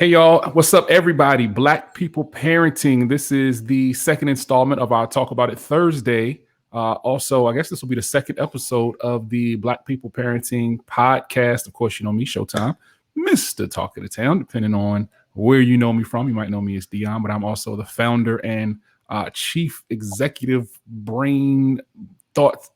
Hey y'all, what's up everybody? Black People Parenting. This is the second installment of our Talk About It Thursday. Also, I guess this will be the second episode of the Black People Parenting podcast. Of course, you know me, Showtime, Mr. Talk of the Town, depending on where you know me from. You might know me as Dion, but I'm also the founder and chief executive brain thought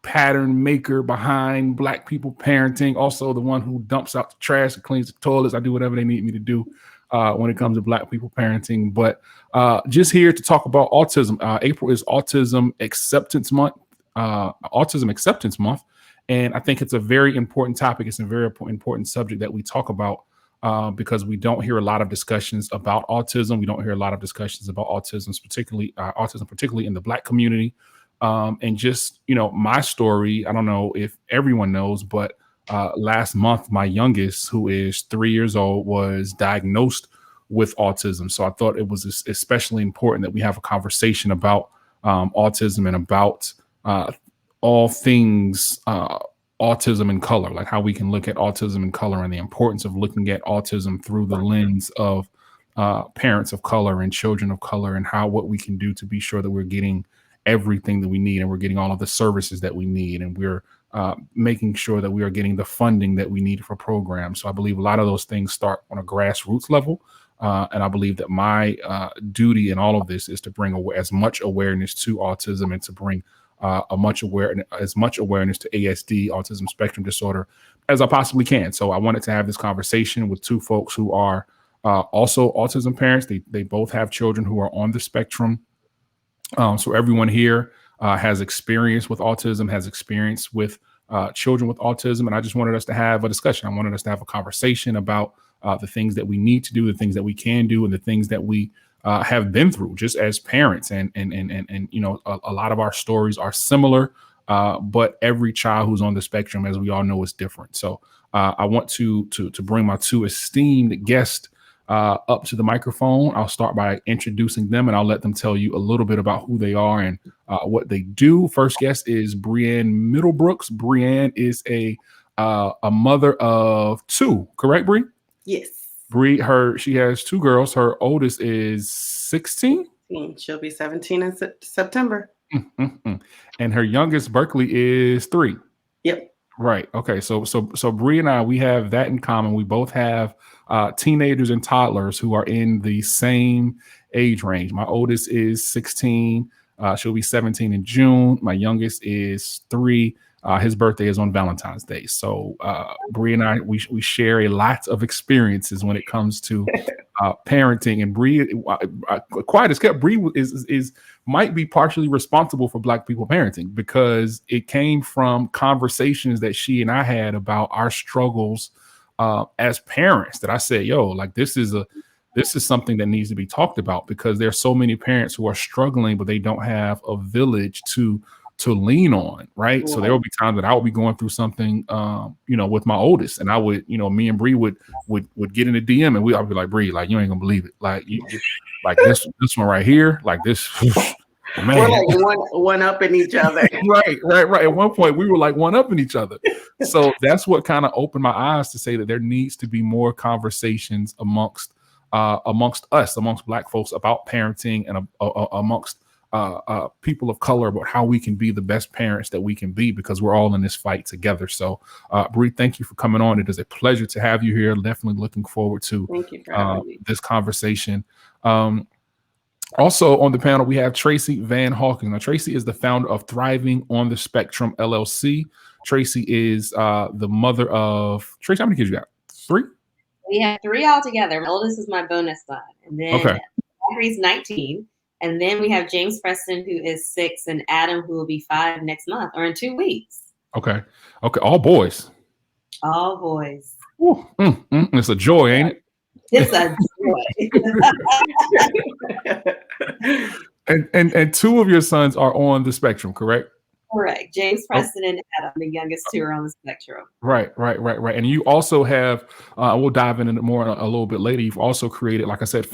pattern maker behind Black People Parenting, also the one who dumps out the trash and cleans the toilets. I do whatever they need me to do when it comes to Black People Parenting. But just here to talk about autism. April is Autism Acceptance Month. And I think it's a very important topic. It's a very important subject that we talk about because we don't hear a lot of discussions about autism. We don't hear a lot of discussions about autism, particularly in the Black community. And just, you know, my story, I don't know if everyone knows, but last month, my youngest, who is 3 years old, was diagnosed with autism. So I thought it was especially important that we have a conversation about autism and about all things autism in color, like how we can look at autism in color and the importance of looking at autism through the lens of parents of color and children of color, and what we can do to be sure that we're getting everything that we need and we're getting all of the services that we need, and we're making sure that we are getting the funding that we need for programs. So I believe a lot of those things start on a grassroots level. And I believe that my duty in all of this is to bring as much awareness to autism and to bring as much awareness to ASD, autism spectrum disorder, as I possibly can. So I wanted to have this conversation with two folks who are also autism parents. They both have children who are on the spectrum. So everyone here has experience with autism, has experience with children with autism. And I just wanted us to have a discussion. I wanted us to have a conversation about the things that we need to do, the things that we can do, and the things that we have been through just as parents. And you know, a lot of our stories are similar, but every child who's on the spectrum, as we all know, is different. So I want to bring my two esteemed guests up to the microphone. I'll start by introducing them, and I'll let them tell you a little bit about who they are and what they do. First guest is Brewane Middlebrooks. Brewane is a mother of two, correct, Bree? Yes. She has two girls. Her oldest is 16. She'll be 17 in September. Mm-hmm. And her youngest, Berkeley, is 3. Yep. Right. Okay. So Bree and I, we have that in common. We both have teenagers and toddlers who are in the same age range. My oldest is 16. She'll be 17 in June. My youngest is 3. His birthday is on Valentine's Day. So Bree and I, we share a lot of experiences when it comes to parenting. And Bree, quiet as kept, Bree is might be partially responsible for Black people parenting because it came from conversations that she and I had about our struggles as parents. That I said, yo, like this is something that needs to be talked about because there's so many parents who are struggling, but they don't have a village to lean on, right? Yeah. So there will be times that I would be going through something, you know, with my oldest, and I would, you know, me and Bree would get in the DM, and I'd be like, Bree, like you ain't gonna believe it, like like this one right here, like this. Man. We're like one up in each other. Right. At one point, we were like one up in each other. So that's what kind of opened my eyes to say that there needs to be more conversations amongst us, amongst Black folks about parenting, and amongst people of color about how we can be the best parents that we can be, because we're all in this fight together. So Bree, thank you for coming on. It is a pleasure to have you here. Definitely looking forward to this conversation. Also on the panel, we have Tracey Van Hawkins. Now, Tracey is the founder of Thriving on the Spectrum, LLC. Tracey is the mother of, Tracey, how many kids you got? 3? We have 3 altogether. My oldest is my bonus son. And then Zachary's 19. And then we have James Preston, who is 6, and Adam, who will be 5 next month or in 2 weeks. Okay. All boys. All boys. It's a joy, ain't it? It's a joy. and 2 of your sons are on the spectrum, correct? Correct. James Preston and Adam, the youngest 2, are on the spectrum. Right. And you also have, we'll dive into it more a little bit later. You've also created, like I said,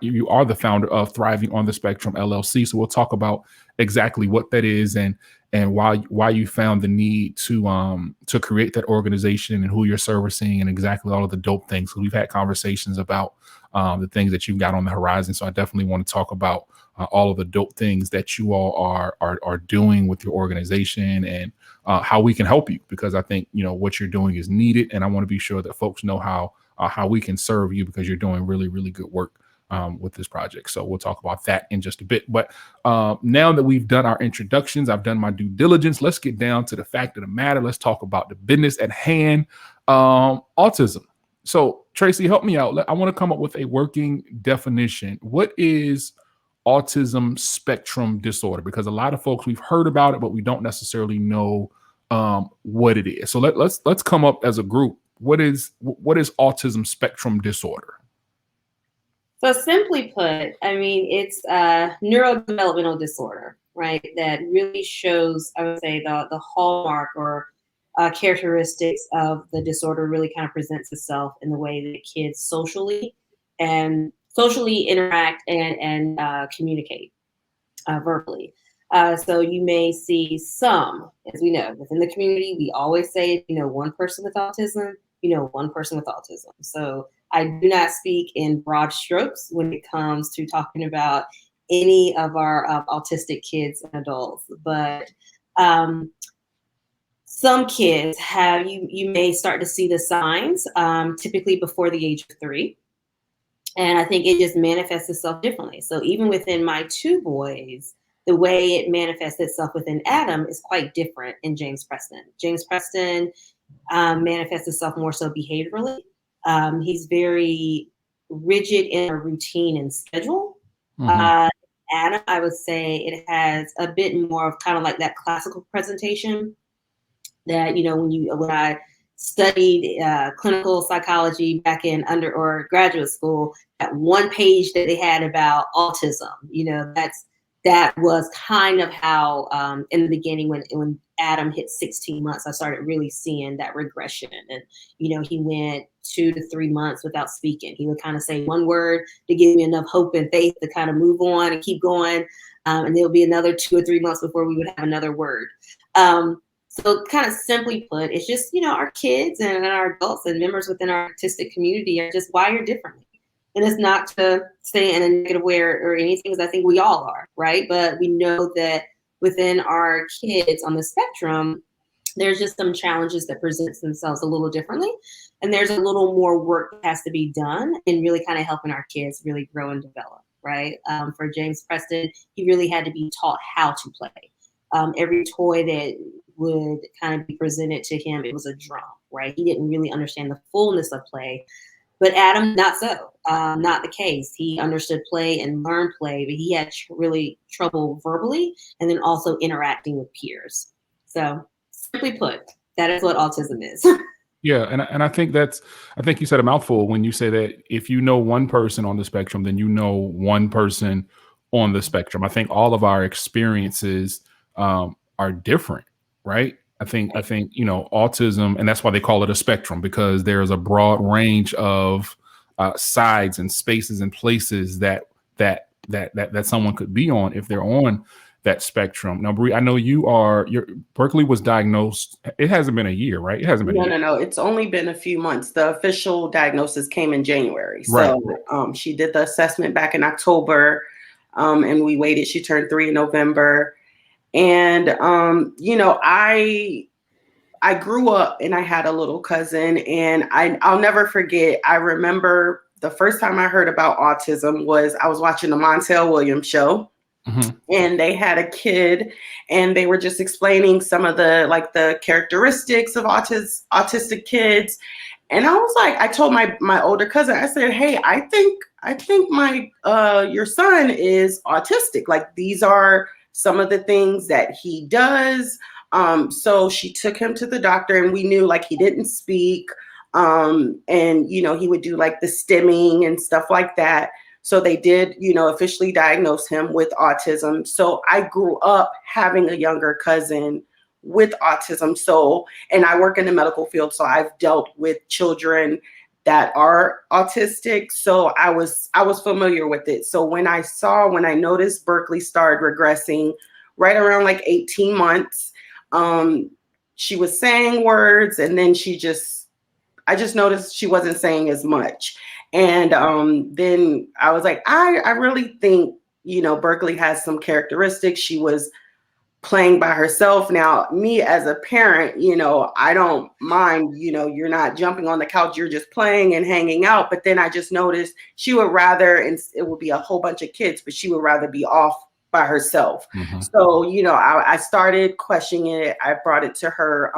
you are the founder of Thriving on the Spectrum, LLC. So we'll talk about exactly what that is and why you found the need to create that organization and who you're servicing and exactly all of the dope things. So we've had conversations about the things that you've got on the horizon. So I definitely want to talk about all of the dope things that you all are doing with your organization and how we can help you, because I think, you know, what you're doing is needed. And I want to be sure that folks know how we can serve you, because you're doing really, really good work with this project. So we'll talk about that in just a bit. But now that we've done our introductions, I've done my due diligence. Let's get down to the fact of the matter. Let's talk about the business at hand, autism. So Tracey, help me out. I want to come up with a working definition. What is autism spectrum disorder? Because a lot of folks, we've heard about it, but we don't necessarily know what it is. So let's come up as a group. What is autism spectrum disorder? So simply put, I mean, it's a neurodevelopmental disorder, right? That really shows, I would say, the hallmark or characteristics of the disorder really kind of presents itself in the way that kids socially interact and communicate verbally. So you may see some, as we know, within the community, we always say, you know, one person with autism, you know, one person with autism. So I do not speak in broad strokes when it comes to talking about any of our autistic kids and adults, but some kids have, you may start to see the signs typically before the age of 3. And I think it just manifests itself differently. So even within my 2 boys, the way it manifests itself within Adam is quite different in James Preston. James Preston manifests itself more so behaviorally. He's very rigid in a routine and schedule. Mm-hmm. Adam, I would say it has a bit more of kind of like that classical presentation that, you know, when I studied clinical psychology back in under or graduate school, that one page that they had about autism, you know, that was kind of how in the beginning when Adam hit 16 months, I started really seeing that regression. And, you know, he went 2 to 3 months without speaking. He would kind of say one word to give me enough hope and faith to kind of move on and keep going. And there'll be another 2 or 3 months before we would have another word. So kind of simply put, it's just, you know, our kids and our adults and members within our artistic community are just wired differently. And it's not to say in a negative way or anything, because I think we all are, right? But we know that within our kids on the spectrum, there's just some challenges that present themselves a little differently. And there's a little more work that has to be done in really kind of helping our kids really grow and develop, right? For James Preston, he really had to be taught how to play. Every toy that would kind of be presented to him, it was a drum, right? He didn't really understand the fullness of play. But Adam, not so, not the case. He understood play and learned play, but he had really trouble verbally and then also interacting with peers. So simply put, that is what autism is. Yeah, and I think you said a mouthful when you say that if you know one person on the spectrum, then you know one person on the spectrum. I think all of our experiences are different, right? I think you know, autism, and that's why they call it a spectrum, because there's a broad range of sides and spaces and places that someone could be on if they're on that spectrum. Now, Bree, I know Berkeley was diagnosed. It hasn't been a year, right? It hasn't been a year. No. It's only been a few months. The official diagnosis came in January. Right. So she did the assessment back in October, and we waited. She turned 3 in November. And, you know, I grew up and I had a little cousin, and I'll never forget. I remember the first time I heard about autism was I was watching the Montel Williams show. Mm-hmm. And they had a kid and they were just explaining some of the characteristics of autistic kids. And I was like, I told my older cousin, I said, hey, I think my your son is autistic. Like, these are some of the things that he does. So she took him to the doctor, and we knew, like, he didn't speak. And, you know, he would do like the stimming and stuff like that. So they did, you know, officially diagnose him with autism. So I grew up having a younger cousin with autism. So, and I work in the medical field, so I've dealt with children that are autistic. So I was familiar with it. So when I noticed Berkeley started regressing right around like 18 months. She was saying words, and then I just noticed she wasn't saying as much. And then I was like, I really think, Berkeley has some characteristics. She was playing by herself. Now, me as a parent, I don't mind, you're not jumping on the couch, you're just playing and hanging out. But then I just noticed she would rather, and it would be a whole bunch of kids, but she would rather be off by herself. Mm-hmm. So, I started questioning it. I brought it to her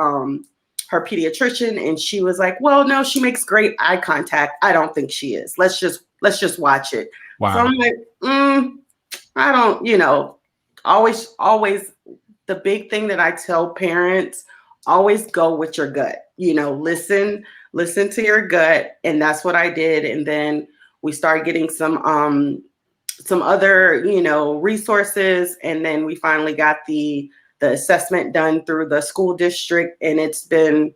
pediatrician, and she was like, well, no, she makes great eye contact. I don't think she is. Let's just watch it. Wow. So I'm like, I don't, always the big thing that I tell parents, always go with your gut, listen to your gut. And that's what I did. And then we started getting some other, resources. And then we finally got the assessment done through the school district. And it's been,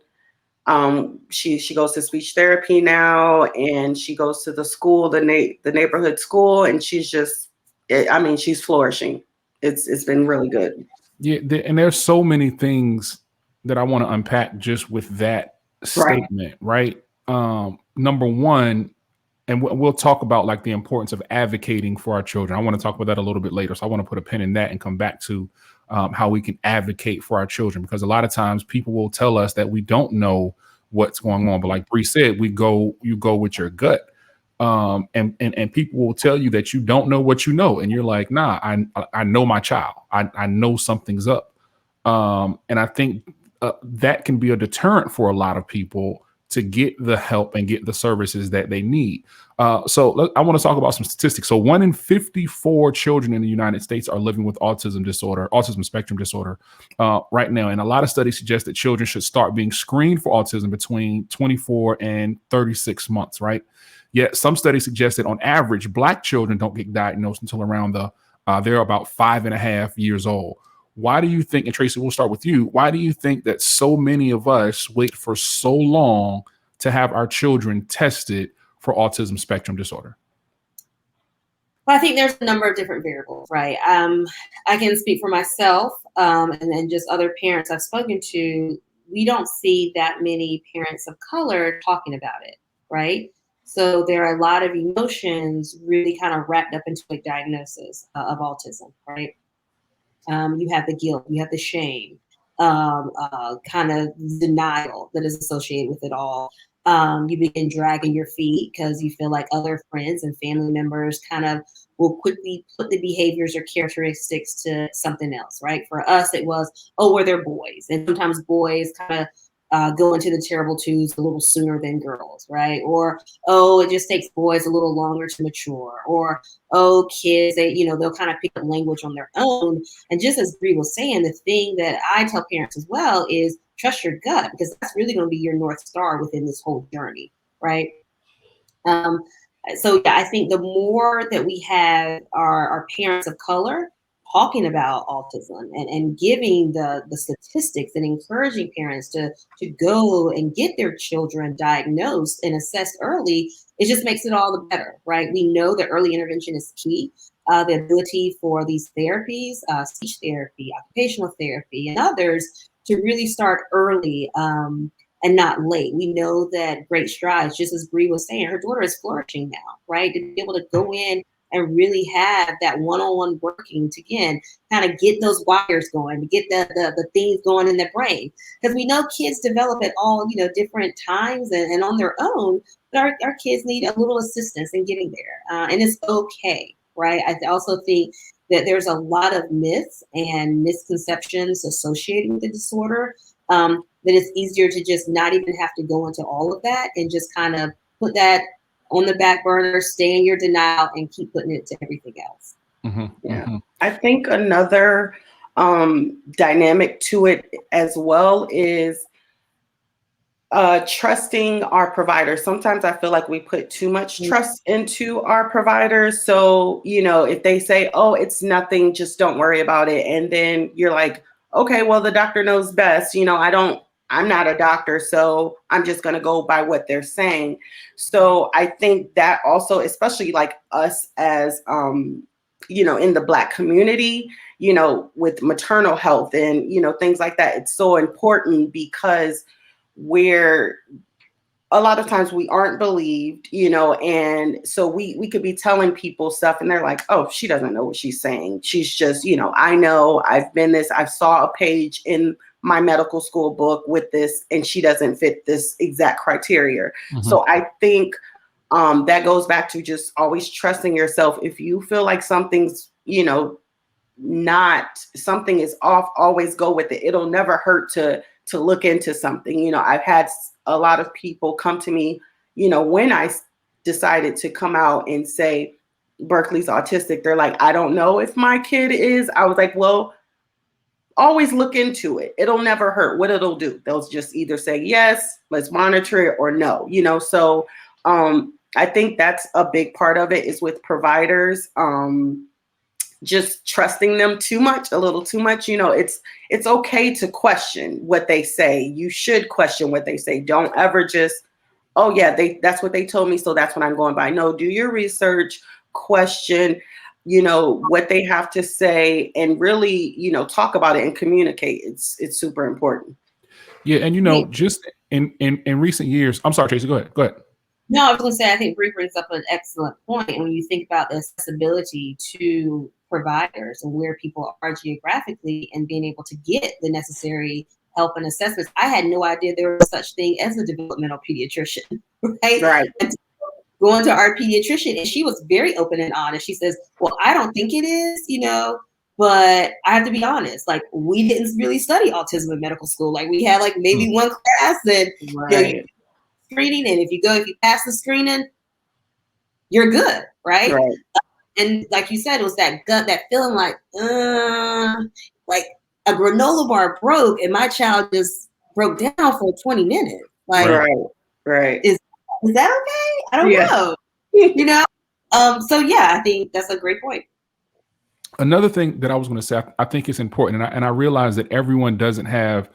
she goes to speech therapy now, and she goes to the school, the neighborhood school. And she's she's flourishing. It's been really good. Yeah, and there's so many things that I want to unpack just with that statement, right? Number one, and we'll talk about like the importance of advocating for our children. I want to talk about that a little bit later. So I want to put a pin in that and come back to how we can advocate for our children, because a lot of times people will tell us that we don't know what's going on. But like Bree said, you go with your gut. And people will tell you that you don't know what you know, and you're like, nah, I know my child. I know something's up. And I think that can be a deterrent for a lot of people to get the help and get the services that they need. So I want to talk about some statistics. So 1 in 54 children in the United States are living with autism spectrum disorder right now. And a lot of studies suggest that children should start being screened for autism between 24 and 36 months, right? Yet some studies suggest that on average, Black children don't get diagnosed until around they're about 5.5 years old. Why do you think, and Tracey, we'll start with you, why do you think that so many of us wait for so long to have our children tested for autism spectrum disorder? Well, I think there's a number of different variables, right? I can speak for myself and then just other parents I've spoken to. We don't see that many parents of color talking about it, right? So there are a lot of emotions really kind of wrapped up into a diagnosis of autism, right? You have the guilt, you have the shame, kind of denial that is associated with it all. You begin dragging your feet because you feel like other friends and family members kind of will quickly put the behaviors or characteristics to something else, right? For us, it was, oh, well, they're boys. And sometimes boys kind of go into the terrible twos a little sooner than girls, right? Or, oh, it just takes boys a little longer to mature. Or, oh, kids, they'll kind of pick up language on their own. And just as Bree was saying, the thing that I tell parents as well is trust your gut, because that's really going to be your North Star within this whole journey, right? So yeah, I think the more that we have our parents of color talking about autism and giving the statistics and encouraging parents to go and get their children diagnosed and assessed early, it just makes it all the better, right? We know that early intervention is key. The ability for these therapies, speech therapy, occupational therapy, and others to really start early and not late. We know that great strides, just as Bree was saying, her daughter is flourishing now, right? To be able to go in and really have that one-on-one working to, again, kind of get those wires going, to get the things going in their brain. Because we know kids develop at all, different times and on their own, but our kids need a little assistance in getting there. And it's okay, right? I also think that there's a lot of myths and misconceptions associated with the disorder, that it's easier to just not even have to go into all of that and just kind of put that on the back burner, stay in your denial, and keep putting it to everything else. Mm-hmm, yeah. Mm-hmm. I think another dynamic to it as well is trusting our providers. Sometimes I feel like we put too much trust into our providers. So, if they say, oh, it's nothing, just don't worry about it. And then you're like, okay, well, the doctor knows best. I'm not a doctor, so I'm just going to go by what they're saying. So I think that also, especially like us as in the Black community, with maternal health and, things like that. It's so important because we're a lot of times we aren't believed, and so we could be telling people stuff and they're like, oh, she doesn't know what she's saying. She's just, I know, I've been this, I saw a page in my medical school book with this, and she doesn't fit this exact criteria. Mhm. So I think that goes back to just always trusting yourself. If you feel like something's, not, something is off, always go with it. It'll never hurt to look into something. I've had a lot of people come to me, when I decided to come out and say Berkeley's autistic, they're like, I don't know if my kid is. I was like, well, always look into it. It'll never hurt. What it'll do, they'll just either say, yes, let's monitor it, or no, So I think that's a big part of it, is with providers. Just trusting them a little too much. It's okay to question what they say. You should question what they say. Don't ever just, oh yeah, that's what they told me, so that's what I'm going by. No, do your research, question, what they have to say, and really, talk about it and communicate. It's super important. Yeah, and just in recent years, I'm sorry, Tracey, go ahead. No, I was going to say, I think Bree brings up an excellent point. When you think about the accessibility to providers and where people are geographically and being able to get the necessary help and assessments, I had no idea there was such thing as a developmental pediatrician, right? Right. And going to our pediatrician, and she was very open and honest. She says, well, I don't think it is, but I have to be honest, like, we didn't really study autism in medical school. Like, we had like maybe one class that, right. Screening, and if you pass the screening, you're good, right? And like you said, it was that gut, that feeling like a granola bar broke and my child just broke down for 20 minutes. Like, right. Is that okay? I don't know. So yeah, I think that's a great point. Another thing that I was going to say, I think it's important, and I realize that everyone doesn't have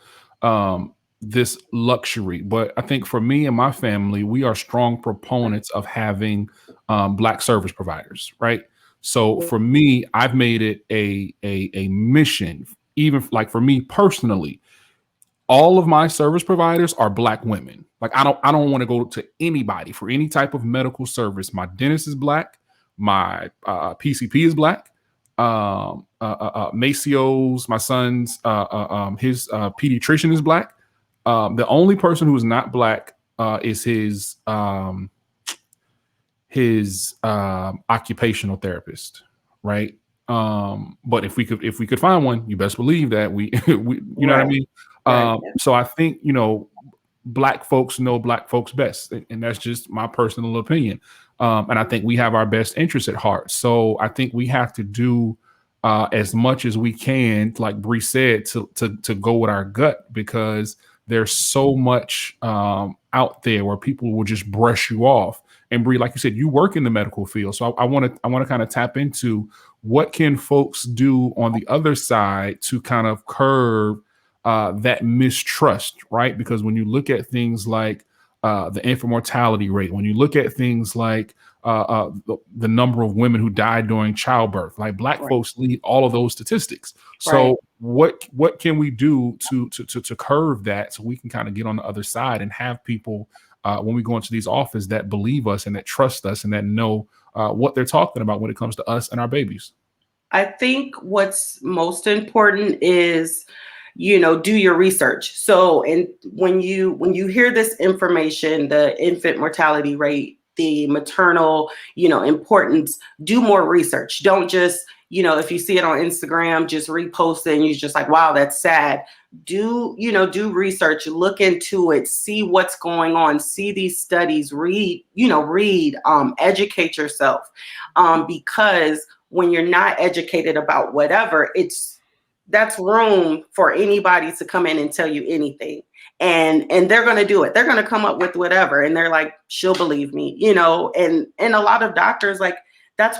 this luxury, but I think for me and my family, we are strong proponents of having Black service providers, right? So for me, I've made it a mission, even like for me personally, all of my service providers are Black women. Like, I don't want to go to anybody for any type of medical service. My dentist is Black, my PCP is Black. Macio's, my son's, his pediatrician is Black. The only person who is not Black is his occupational therapist, right? But if we could find one, you best believe that we you know what I mean? So I think, Black folks know Black folks best, and that's just my personal opinion. And I think we have our best interests at heart. So I think we have to do as much as we can, like Bree said, to go with our gut, because there's so much out there where people will just brush you off. And Bree, like you said, you work in the medical field, so I want to kind of tap into what can folks do on the other side to kind of curb that mistrust, right? Because when you look at things like the infant mortality rate, when you look at things like the number of women who died during childbirth, like Black folks lead all of those statistics. So what can we do to curb that, so we can kind of get on the other side and have people when we go into these offices that believe us and that trust us and that know what they're talking about when it comes to us and our babies? I think what's most important is, do your research. So, and when you hear this information, the infant mortality rate, the maternal, importance, do more research. Don't just, if you see it on Instagram, just repost it and you're just like, wow, that's sad. Do research, look into it, see what's going on, see these studies, read, educate yourself. Because when you're not educated about whatever, that's room for anybody to come in and tell you anything. And they're going to do it. They're going to come up with whatever. And they're like, she'll believe me, and a lot of doctors, like, that's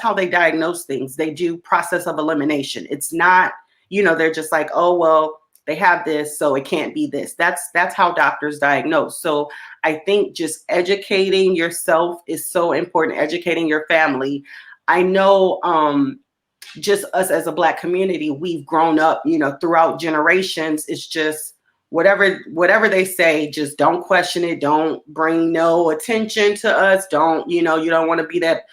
how they diagnose things. They do process of elimination. It's not, they're just like, oh, well, they have this, so it can't be this. That's how doctors diagnose. So I think just educating yourself is so important, educating your family. I know just us as a Black community, we've grown up, throughout generations. It's just whatever they say, just don't question it. Don't bring no attention to us. Don't, you don't want to be that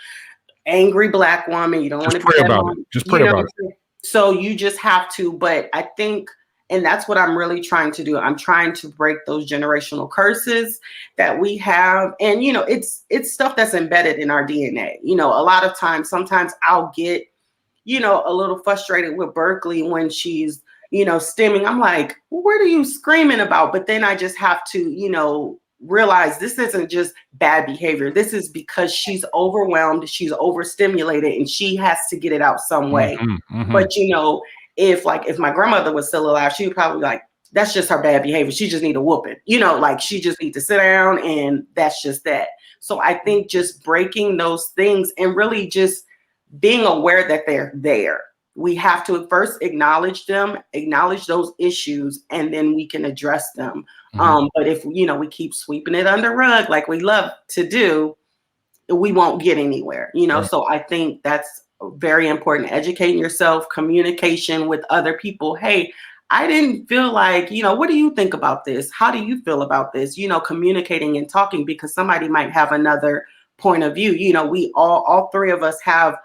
angry Black woman. You don't want to be pray that about mom. it. Just pray about it. So you just have to. But I think, and that's what I'm really trying to do. I'm trying to break those generational curses that we have. And, it's stuff that's embedded in our DNA. A lot of times, sometimes I'll get, a little frustrated with Berkeley when she's, stimming. I'm like, what are you screaming about? But then I just have to, realize this isn't just bad behavior. This is because she's overwhelmed, she's overstimulated, and she has to get it out some way. But if my grandmother was still alive, she would probably be like, that's just her bad behavior. She just need a whooping. Like she just need to sit down, and that's just that. So I think just breaking those things and really just being aware that they're there. We have to first acknowledge them, acknowledge those issues, and then we can address them. But if, we keep sweeping it under the rug like we love to do, we won't get anywhere, Right. So I think that's very important. Educating yourself, communication with other people. Hey, I didn't feel like, what do you think about this? How do you feel about this? Communicating and talking, because somebody might have another point of view. We all three of us have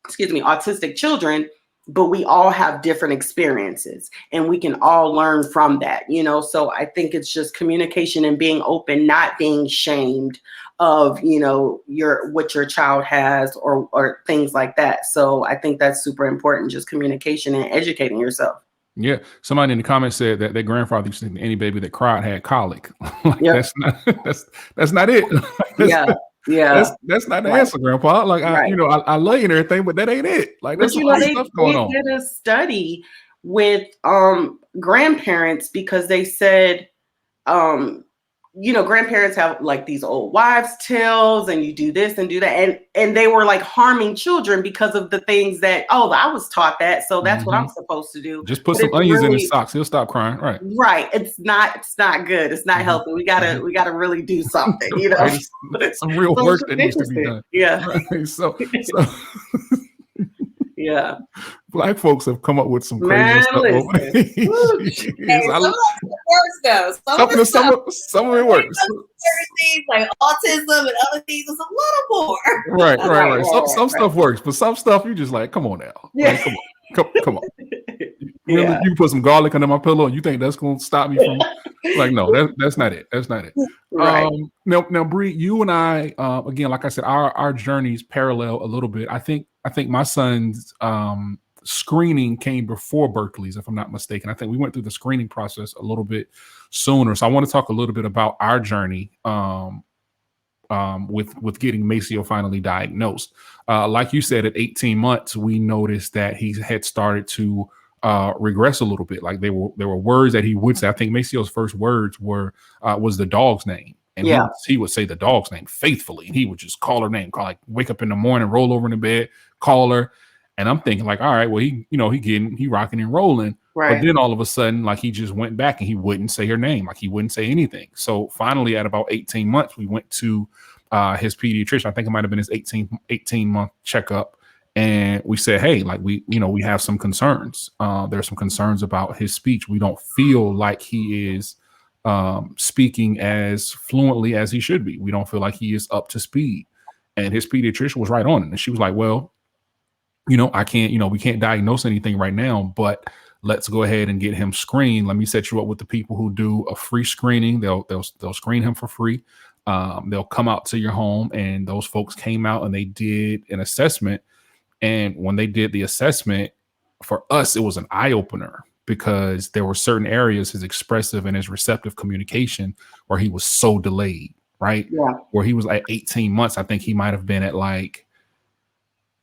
autistic children, but we all have different experiences, and we can all learn from that, So I think it's just communication and being open, not being shamed of, what your child has or things like that. So I think that's super important, just communication and educating yourself. Yeah, somebody in the comments said that their grandfather used to think any baby that cried had colic. That's not it. That's not the answer, Grandpa. Like I love you and everything, but that ain't it. Like there's some stuff going on. They did a study with grandparents, because they said grandparents have like these old wives' tales, and you do this and do that, and they were like harming children because of the things that I was taught that, so that's what I'm supposed to do. Just put some onions in his socks, he'll stop crying. Right. It's not good. It's not healthy. We gotta really do something. Some real work that needs to be done. Yeah. Right. So yeah. Black folks have come up with some crazy stuff over the years. Some of it works. Things like autism and other things is a little more. Right. Some stuff works, but some stuff you just like, come on now. Yeah. Like, come on. Really, you put some garlic under my pillow and you think that's going to stop me from like, no, that's not it. That's not it. Right. Now, Bree, you and I, again, like I said, our journeys parallel a little bit. I think my son's screening came before Berkeley's, if I'm not mistaken. I think we went through the screening process a little bit sooner. So I want to talk a little bit about our journey with getting Maceo finally diagnosed. Like you said, at 18 months, we noticed that he had started to regress a little bit. Like there were words that he would say. I think Maceo's first words was the dog's name. And he would say the dog's name faithfully. And he would just call her name, like wake up in the morning, roll over in the bed, call her. And I'm thinking like, all right, well, he rocking and rolling. Right. But then all of a sudden, like he just went back and he wouldn't say her name. Like he wouldn't say anything. So finally at about 18 months, we went to his pediatrician. I think it might've been his 18-month checkup. And we said, hey, like we have some concerns. There's some concerns about his speech. We don't feel like he is speaking as fluently as he should be. We don't feel like he is up to speed. And his pediatrician was right on it. And she was like, well, I can't, we can't diagnose anything right now, but let's go ahead and get him screened. Let me set you up with the people who do a free screening. They'll screen him for free. They'll come out to your home, and those folks came out and they did an assessment. And when they did the assessment, for us, it was an eye opener because there were certain areas, his expressive and his receptive communication, where he was so delayed, right? Yeah. Where he was at 18 months, I think he might have been at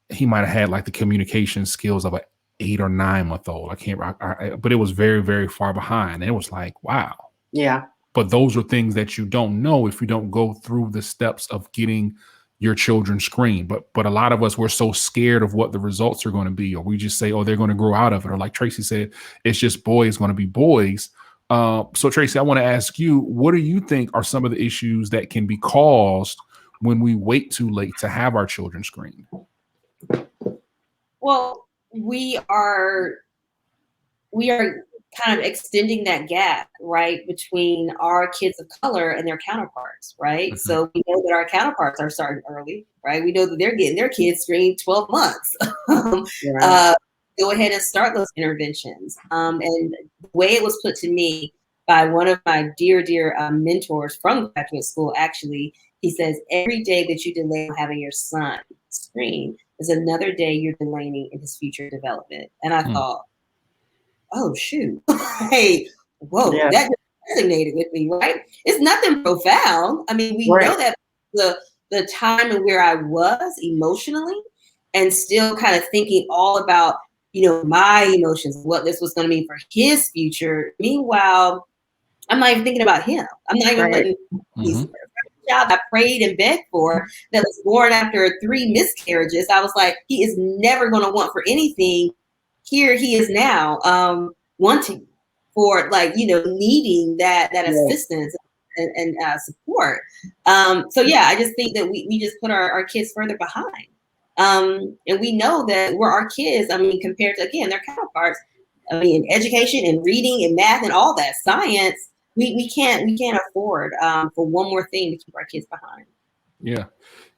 he might have had like the communication skills of an 8 or 9 month old. But it was very, very far behind. And it was like, wow. Yeah. But those are things that you don't know if you don't go through the steps of getting your children screened. But a lot of us, we're so scared of what the results are going to be, or we just say, oh, they're going to grow out of it. Or like Tracey said, it's just boys going to be boys. So Tracey, I want to ask you, what do you think are some of the issues that can be caused when we wait too late to have our children screened? Well, we are kind of extending that gap, right, between our kids of color and their counterparts, right? Mhm. So we know that our counterparts are starting early, right? We know that they're getting their kids screened 12 months. Right. Go ahead and start those interventions. And the way it was put to me by one of my dear mentors from graduate school, actually, he says, every day that you delay having your son screened is another day you're delaying in his future development. And I thought, oh shoot, hey, whoa, Yeah. that just resonated with me, right? It's nothing profound. I mean, we know Right. that the time and where I was emotionally, and still kind of thinking all about, my emotions, what this was going to mean for his future. Meanwhile, I'm not even thinking about him. I'm not even Right. letting these child I prayed and begged for that was born after 3 miscarriages. I was like, he is never going to want for anything. Here he is now, wanting for, like, needing that assistance and support. So yeah, I just think that we just put our kids further behind. And we know that we're our kids, I mean, compared to, again, their counterparts, I mean, in education and reading and math and all that science, we can't afford for one more thing to keep our kids behind. Yeah.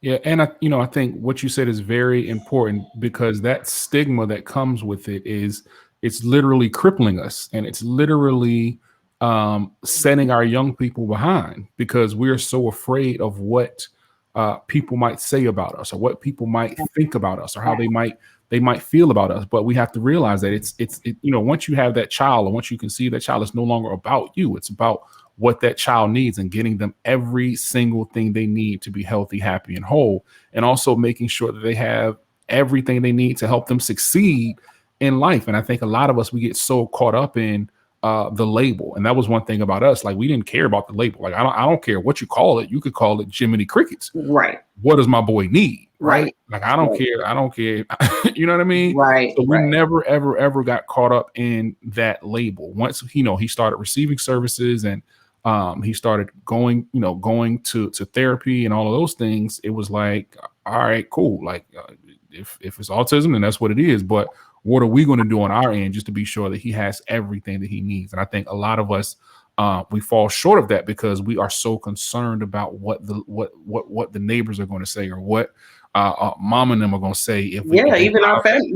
Yeah. And I think what you said is very important, because that stigma that comes with it is, it's literally crippling us, and it's literally setting our young people behind, because we're so afraid of what people might say about us, or what people might think about us, or how they might feel about us. But we have to realize that it's once you have that child, or once you conceive that child, it's no longer about you. It's about what that child needs, and getting them every single thing they need to be healthy, happy, and whole, and also making sure that they have everything they need to help them succeed in life. And I think a lot of us, we get so caught up in the label. And that was one thing about us. Like, we didn't care about the label. Like, I don't care what you call it. You could call it Jiminy Crickets. Right. What does my boy need? Right. Like, I don't Right. care. I don't care. You know what I mean? Right. So we Right. never, ever, ever got caught up in that label. Once, he started receiving services, and he started going to therapy and all of those things, it was like, all right, cool. Like, if it's autism, then that's what it is. But what are we going to do on our end just to be sure that he has everything that he needs? And I think a lot of us, we fall short of that, because we are so concerned about what the neighbors are going to say, or what mom and them are going to say. If we Even our family,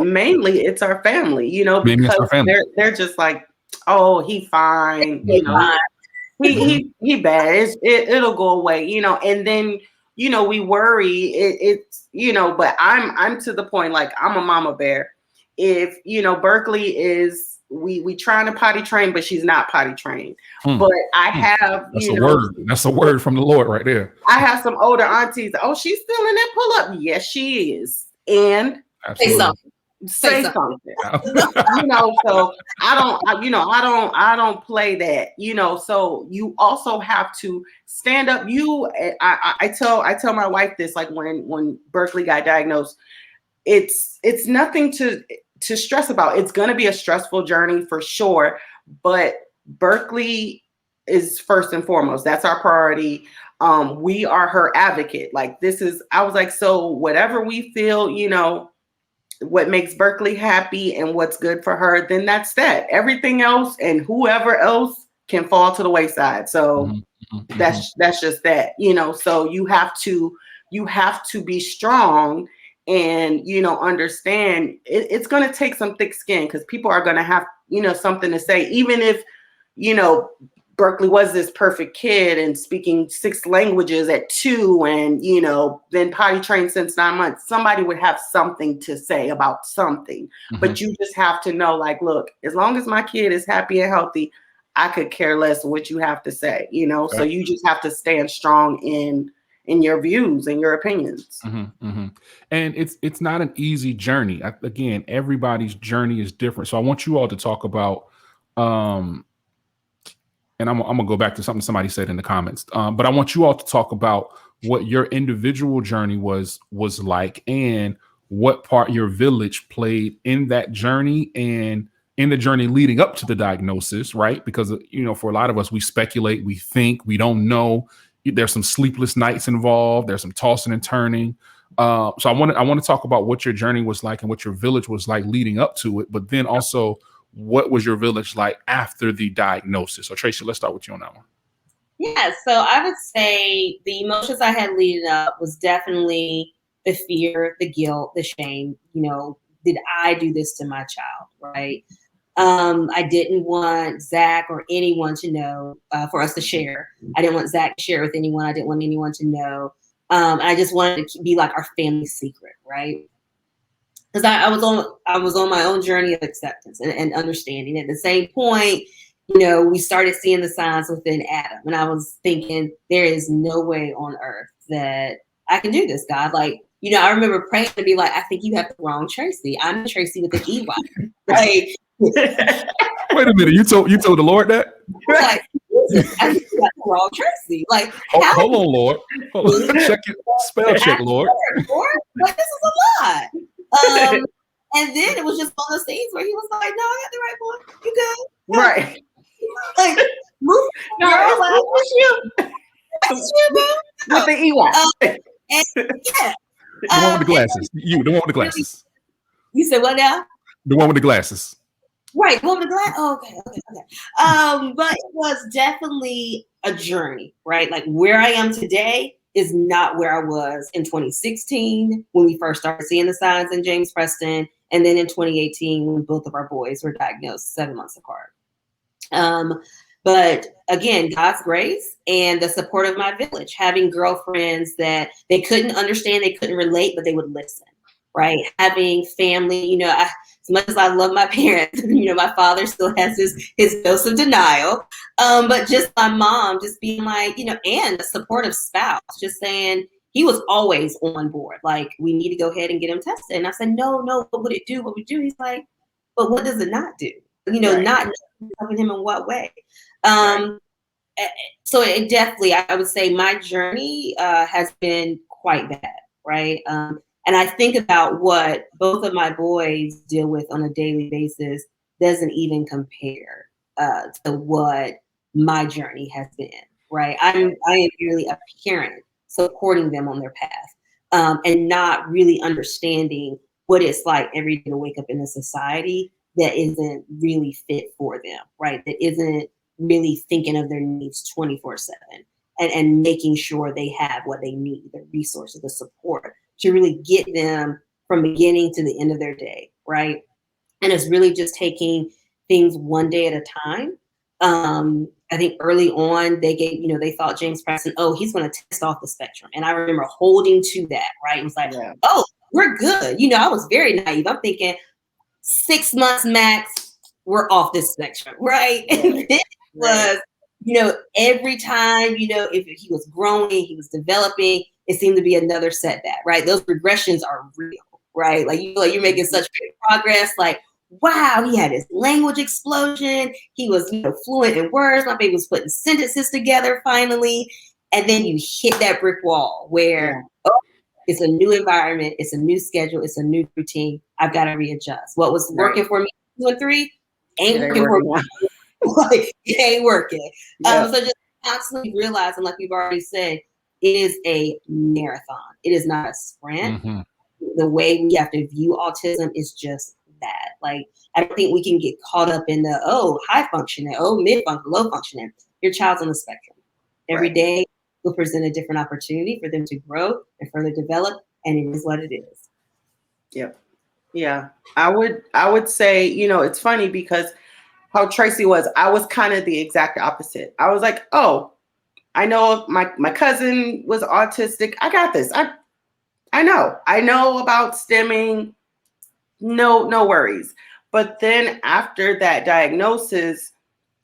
mainly it's our family, maybe it's because our family. they're just like, oh, he fine, he bad. It'll go away, and then we worry. It's but I'm to the point, like, I'm a mama bear. If Berkeley is, we trying to potty train, but she's not potty trained. But I have that's a word. That's a word from the Lord right there. I have some older aunties. Oh, she's still in that pull up. Yes, she is. And Absolutely. Say something. So I don't play that, so you also have to stand up. I tell my wife this, like, when Berkeley got diagnosed, it's nothing to stress about. It's going to be a stressful journey for sure, but Berkeley is first and foremost. That's our priority. We are her advocate. Like, I was like, so whatever we feel, what makes Berkeley happy and what's good for her, then that's that. Everything else and whoever else can fall to the wayside. So that's just that, so you have to be strong and, understand it's going to take some thick skin, because people are going to have, something to say, even if, Berkeley was this perfect kid and speaking 6 languages at 2 and, been potty trained since 9 months. Somebody would have something to say about something. But you just have to know, like, look, as long as my kid is happy and healthy, I could care less what you have to say, So you just have to stand strong in your views and your opinions. And it's not an easy journey. Again, everybody's journey is different. So I want you all to talk about and I'm gonna go back to something somebody said in the comments. But I want you all to talk about what your individual journey was like, and what part your village played in that journey, and in the journey leading up to the diagnosis, right? Because for a lot of us, we speculate, we think, we don't know. There's some sleepless nights involved. There's some tossing and turning. So I want to talk about what your journey was like and what your village was like leading up to it, but then also what was your village like after the diagnosis? So Tracey, let's start with you on that one. Yeah, so I would say the emotions I had leading up was definitely the fear, the guilt, the shame. Did I do this to my child, right? I didn't want Zach or anyone to know, for us to share. I didn't want Zach to share with anyone. I didn't want anyone to know. I just wanted to be like our family secret, right? Because I was on my own journey of acceptance and understanding. At the same point, we started seeing the signs within Adam, and I was thinking, there is no way on earth that I can do this, God. Like, I remember praying to be like, I think you have the wrong Tracey. I'm Tracey with an EY. Like, wait a minute, you told the Lord that? Like, I think you got the wrong Tracey. Like, hold on, Lord. Hold on. Check it. Spell check, Lord. Like, this is a lot. And then it was just one of those things where he was like, "No, I got the right boy. You good?" Right. Like, move. No, it's you. That's you, bro. With the EY. And yeah. The one with the glasses. The one with the glasses. You said what now? The one with the glasses. Right, the one with the glasses. Oh, okay. But it was definitely a journey, right? Like, where I am today is not where I was in 2016 when we first started seeing the signs in James Preston, and then in 2018 when both of our boys were diagnosed 7 months apart. But again, God's grace and the support of my village, having girlfriends that they couldn't understand, they couldn't relate, but they would listen, right? Having family, as much as I love my parents, my father still has his dose of denial. But just my mom just being like, and a supportive spouse, just saying, he was always on board. Like, we need to go ahead and get him tested. And I said, no, what would it do? What would it do? He's like, but what does it not do? Right. Not helping him in what way? Right. So it definitely, I would say my journey has been quite bad, right? And I think about what both of my boys deal with on a daily basis doesn't even compare to what my journey has been, right? I am merely a parent supporting them on their path, and not really understanding what it's like every day to wake up in a society that isn't really fit for them, right? That isn't really thinking of their needs 24/7 and making sure they have what they need, the resources, the support to really get them from beginning to the end of their day, right? And it's really just taking things one day at a time. I think early on they thought James Preston, he's going to test off the spectrum. And I remember holding to that, right? It was like, we're good. I was very naive. I'm thinking 6 months max, we're off this spectrum, right? And then it was, every time, if he was growing, he was developing, it seemed to be another setback, right? Those regressions are real, right? Like, you're making such great progress. Like, wow, he had his language explosion. He was, fluent in words. My baby was putting sentences together finally. And then you hit that brick wall where, it's a new environment. It's a new schedule. It's a new routine. I've got to readjust. What was working for me 2 and 3 ain't working for me. Like, it ain't working. So just constantly realizing, like we've already said, it is a marathon. It is not a sprint. Mm-hmm. The way we have to view autism is just that. Like, I don't think we can get caught up in the, high functioning, mid functioning, low functioning. Your child's on the spectrum. Every day will present a different opportunity for them to grow and further develop, and it is what it is. Yep. Yeah. I would say, it's funny because how Tracey was, I was kind of the exact opposite. I was like, I know my cousin was autistic. I got this. I know about stimming. No worries. But then after that diagnosis,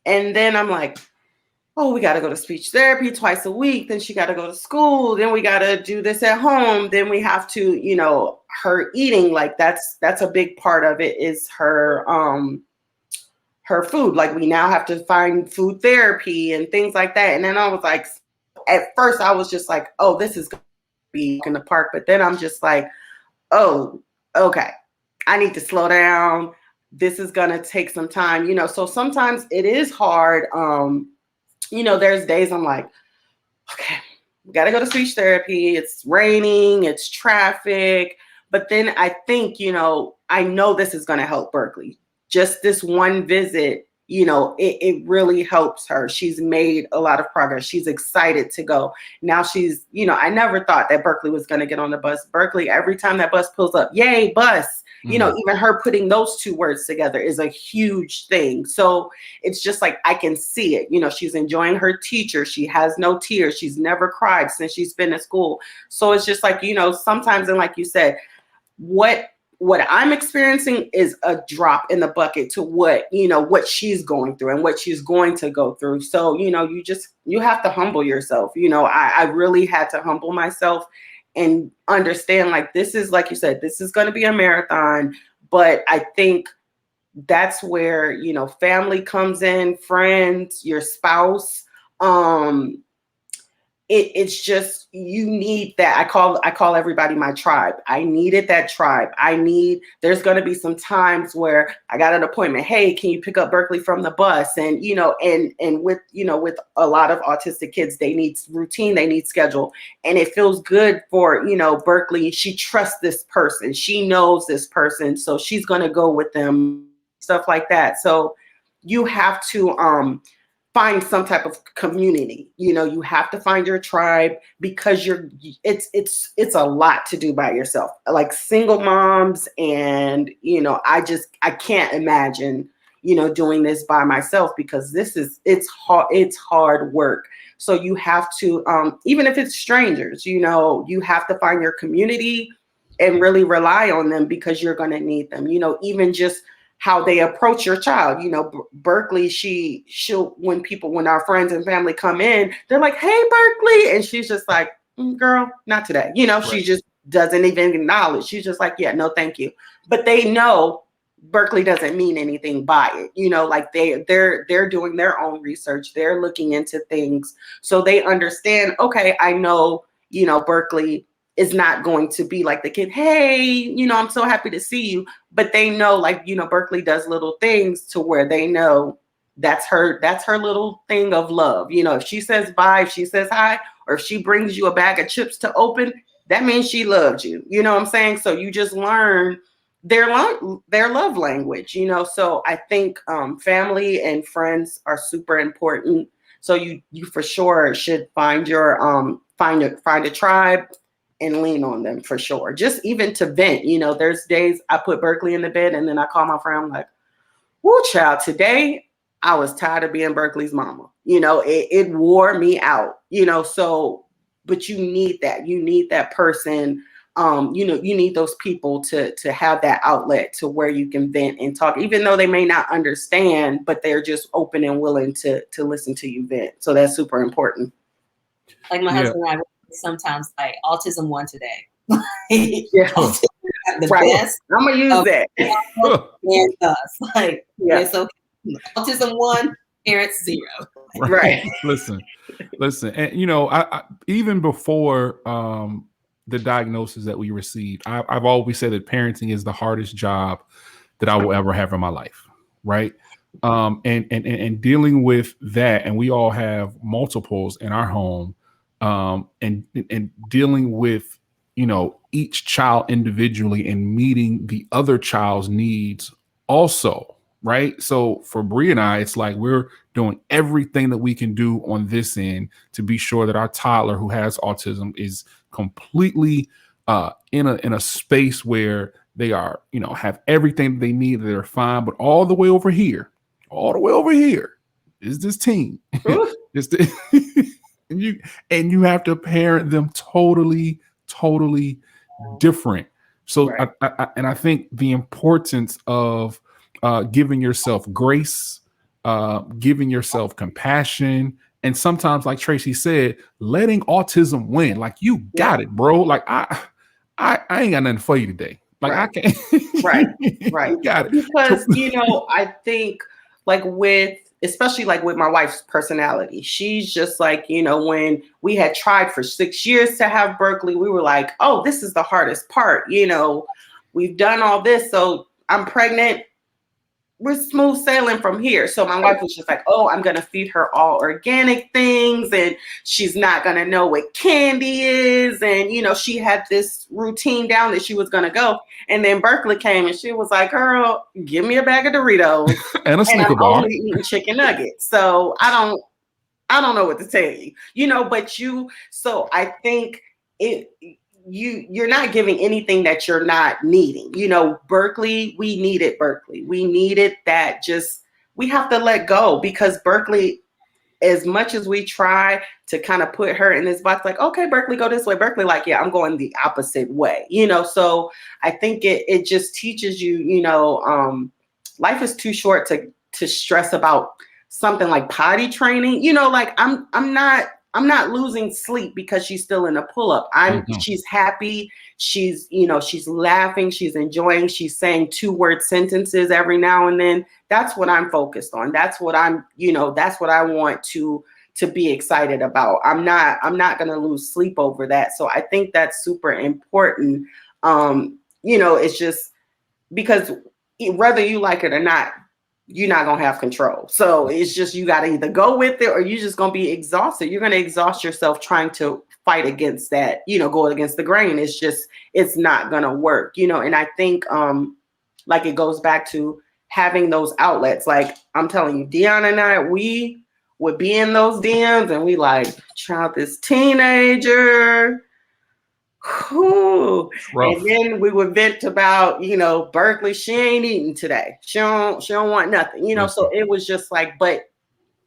and then I'm like, we got to go to speech therapy twice a week. Then she got to go to school. Then we got to do this at home. Then we have to, her eating, like that's a big part of it is her food. Like, we now have to find food therapy and things like that. And then I was like, at first I was just like, this is going to be in the park. But then I'm just like, okay, I need to slow down. This is going to take some time, so sometimes it is hard. There's days I'm like, okay, we got to go to speech therapy. It's raining, it's traffic. But then I think, I know this is going to help Berkeley. Just this one visit, it really helps her. She's made a lot of progress. She's excited to go. Now she's, I never thought that Berkeley was going to get on the bus. Berkeley, every time that bus pulls up, yay, bus. Even her putting those two words together is a huge thing. So it's just like, I can see it. She's enjoying her teacher. She has no tears. She's never cried since she's been at school. So it's just like, sometimes, and like you said, what I'm experiencing is a drop in the bucket to what she's going through and what she's going to go through. So, you have to humble yourself. I really had to humble myself and understand, like, this is, like you said, this is going to be a marathon. But I think that's where, family comes in, friends, your spouse. It's just, you need that. I call everybody my tribe. I needed that tribe. There's going to be some times where I got an appointment. Hey, can you pick up Berkeley from the bus? And, and with a lot of autistic kids, they need routine, they need schedule. And it feels good for, Berkeley. She trusts this person. She knows this person. So she's going to go with them, stuff like that. So you have to, find some type of community. You have to find your tribe, because it's a lot to do by yourself, like single moms. And, I can't imagine, doing this by myself, because it's hard work. So you have to, even if it's strangers, you have to find your community and really rely on them, because you're going to need them, even just how they approach your child. Berkeley, she'll, when our friends and family come in, they're like, hey, Berkeley. And she's just like, girl, not today. Right. She just doesn't even acknowledge. She's just like, yeah, no, thank you. But they know Berkeley doesn't mean anything by it. Like they're doing their own research. They're looking into things. So they understand, okay, I know, Berkeley is not going to be like the kid, hey, I'm so happy to see you. But they know, like, Berkeley does little things to where they know that's her little thing of love. If she says bye, if she says hi, or if she brings you a bag of chips to open, that means she loved you. You know what I'm saying? So you just learn their love language, So I think family and friends are super important. So you for sure should find your find a tribe and lean on them, for sure. Just even to vent, there's days I put Berkeley in the bed and then I call my friend, I'm like, whoo, child, today I was tired of being Berkeley's mama. It wore me out, so, but you need that person. You need those people to have that outlet to where you can vent and talk, even though they may not understand, but they're just open and willing to listen to you vent. So that's super important. Like my husband and I sometimes like autism one today. Yeah. The right. best. I'm gonna use that. And us. Like, yeah. It's okay. Autism 1, parents 0. Right. Listen. And I even before the diagnosis that we received, I've always said that parenting is the hardest job that I will ever have in my life. Right. And dealing with that, and we all have multiples in our home. And dealing with, each child individually and meeting the other child's needs also, right? So for Bree and I, it's like we're doing everything that we can do on this end to be sure that our toddler who has autism is completely in a space where they are, have everything they need, they're fine. But all the way over here is this team. And you have to parent them totally different. So right. I think the importance of giving yourself grace, giving yourself compassion, and sometimes, like Tracey said, letting autism win. Like, you got it, bro. Like I ain't got nothing for you today. Like, I can't. right. You got it. Because I think, like, especially like with my wife's personality, she's just like, when we had tried for 6 years to have Berkeley, we were like, oh, this is the hardest part. We've done all this. So I'm pregnant. we're smooth sailing from here. So my wife was just like, oh, I'm going to feed her all organic things, and she's not going to know what candy is. And, you know, she had this routine down that she was going to go. And then Berkeley came and she was like, girl, give me a bag of Doritos And a and Snicker I'm bar. only eating chicken nuggets. So I don't know what to tell you, you know, so I think you're not giving anything that you're not needing. You know, Berkeley, we needed Berkeley. We needed that. Just, we have to let go, because Berkeley, as much as we try to kind of put her in this box, like, okay, Berkeley, go this way. Berkeley, like, yeah, I'm going the opposite way, you know? So I think it just teaches you, you know, life is too short to stress about something like potty training, you know, like I'm not losing sleep because she's still in a pull-up. She's happy. She's, you know, she's laughing. She's enjoying. She's saying 2-word sentences every now and then. That's what I'm focused on. That's what that's what I want to be excited about. I'm not going to lose sleep over that. So I think that's super important. You know, it's just because whether you like it or not, you're not going to have control. So it's just, you got to either go with it or you're just going to be exhausted. You're going to exhaust yourself trying to fight against that, you know, go against the grain. It's just, it's not going to work, you know? And I think like it goes back to having those outlets. Like I'm telling you, Dion and I, we would be in those DMs and we like, child, this teenager. And then we would vent about, you know, Berkeley, she ain't eating today. She don't want nothing, you know. Yes. So it was just like, but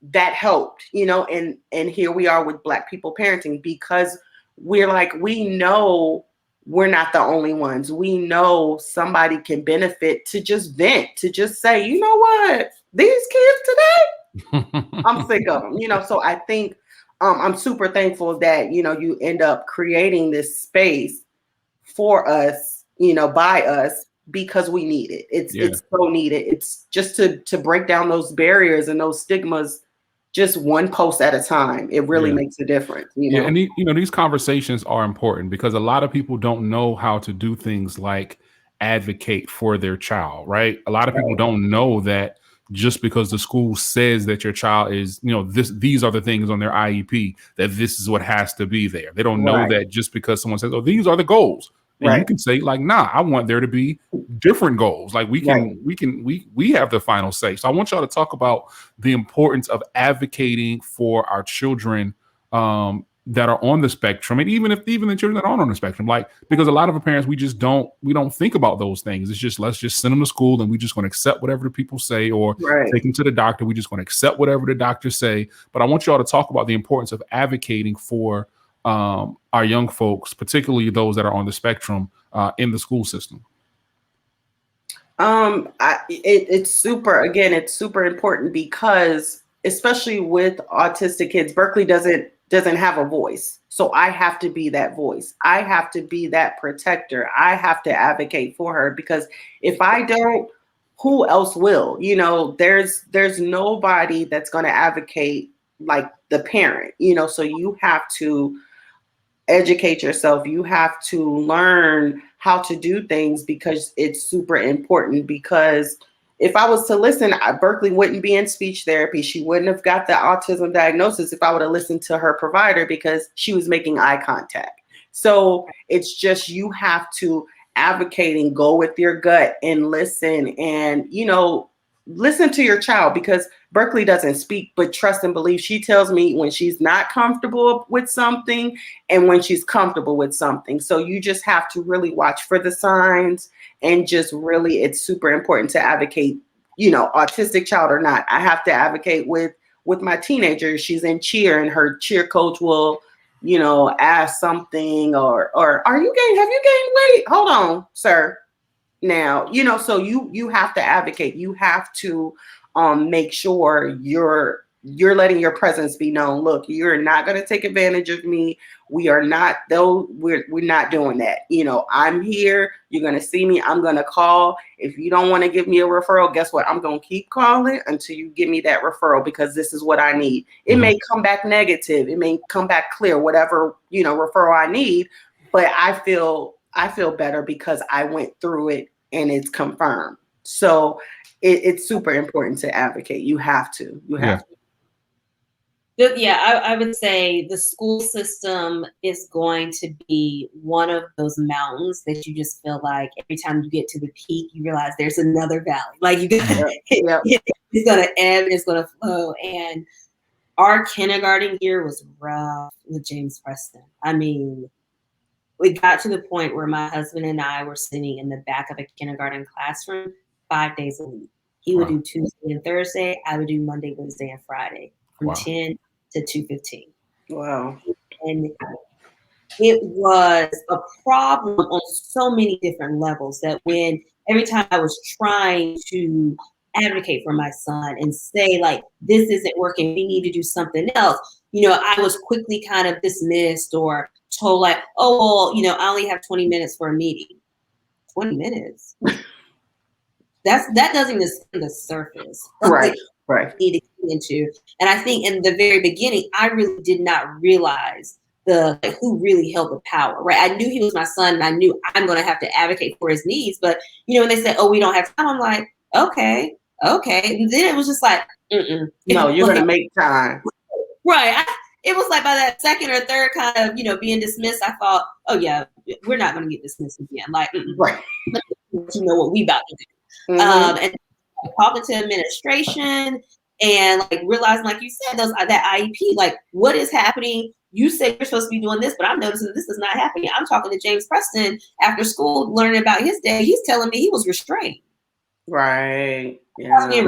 that helped, you know, and here we are with Black people parenting, because we're like, we know we're not the only ones. We know somebody can benefit to just vent, to just say, you know what, these kids today, I'm sick of them, you know. So I think I'm super thankful that, you know, you end up creating this space for us, you know, by us, because we need it. It's so needed. It's just to break down those barriers and those stigmas, just one post at a time. It really makes a difference, you know. And you know, these conversations are important because a lot of people don't know how to do things like advocate for their child, right? A lot of people don't know that just because the school says that your child is, you know, these are the things on their IEP, that this is what has to be there. They don't know that just because someone says, oh, these are the goals. And you can say like, nah, I want there to be different goals. Like we have the final say. So I want y'all to talk about the importance of advocating for our children that are on the spectrum, and even the children that aren't on the spectrum, like, because a lot of our parents, we don't think about those things. It's just, let's just send them to school and we just going to accept whatever the people say, or take them to the doctor. We just going to accept whatever the doctors say. But I want y'all to talk about the importance of advocating for our young folks, particularly those that are on the spectrum in the school system. It's super important, because especially with autistic kids, Berkeley doesn't have a voice. So I have to be that voice. I have to be that protector. I have to advocate for her, because if I don't, who else will? You know, there's nobody that's going to advocate like the parent, you know. So you have to educate yourself. You have to learn how to do things, because it's super important. Because if I was to listen, Berkeley wouldn't be in speech therapy. She wouldn't have got the autism diagnosis if I would have listened to her provider, because she was making eye contact. So it's just, you have to advocate and go with your gut and listen, and, you know, listen to your child, because Berkeley doesn't speak, but trust and believe. She tells me when she's not comfortable with something and when she's comfortable with something. So you just have to really watch for the signs, and just really, it's super important to advocate, you know, autistic child or not. I have to advocate with my teenager. She's in cheer and her cheer coach will, you know, ask something, or have you gained weight? Hold on, sir. Now, you know, so you have to advocate. You have to make sure you're letting your presence be known. Look, you're not going to take advantage of me. We are not, though, we're not doing that. You know, I'm here. You're going to see me. I'm going to call. If you don't want to give me a referral, guess what? I'm going to keep calling until you give me that referral, because this is what I need. It may come back negative. It may come back clear, whatever, you know, referral I need. But I feel better because I went through it and it's confirmed. So it's super important to advocate. You have to. Yeah, I would say the school system is going to be one of those mountains that you just feel like every time you get to the peak, you realize there's another valley. Like it's going to ebb, it's going to flow. And our kindergarten year was rough with James Preston. I mean, we got to the point where my husband and I were sitting in the back of a kindergarten classroom 5 days a week. He would do Tuesday and Thursday. I would do Monday, Wednesday, and Friday from 10 to 2:15. Wow. And it was a problem on so many different levels that when every time I was trying to advocate for my son and say, like, this isn't working, we need to do something else, I was quickly kind of dismissed or told like, oh, well, I only have 20 minutes for a meeting. 20 minutes? That doesn't even skim the surface. Right. Need to get into. And I think in the very beginning, I really did not realize who really held the power, right? I knew he was my son and I knew I'm going to have to advocate for his needs. But, when they said, oh, we don't have time, I'm like, okay. And then it was just like, no, you're going to make time. Right. It was like by that second or third kind of, being dismissed, I thought, oh yeah, we're not going to get dismissed again. Like, right. You know what we about to do. And talking to administration and like realizing, like you said, that IEP, like what is happening? You say you're supposed to be doing this, but I'm noticing this is not happening. I'm talking to James Preston after school, learning about his day. He's telling me he was restrained. Right. Yeah.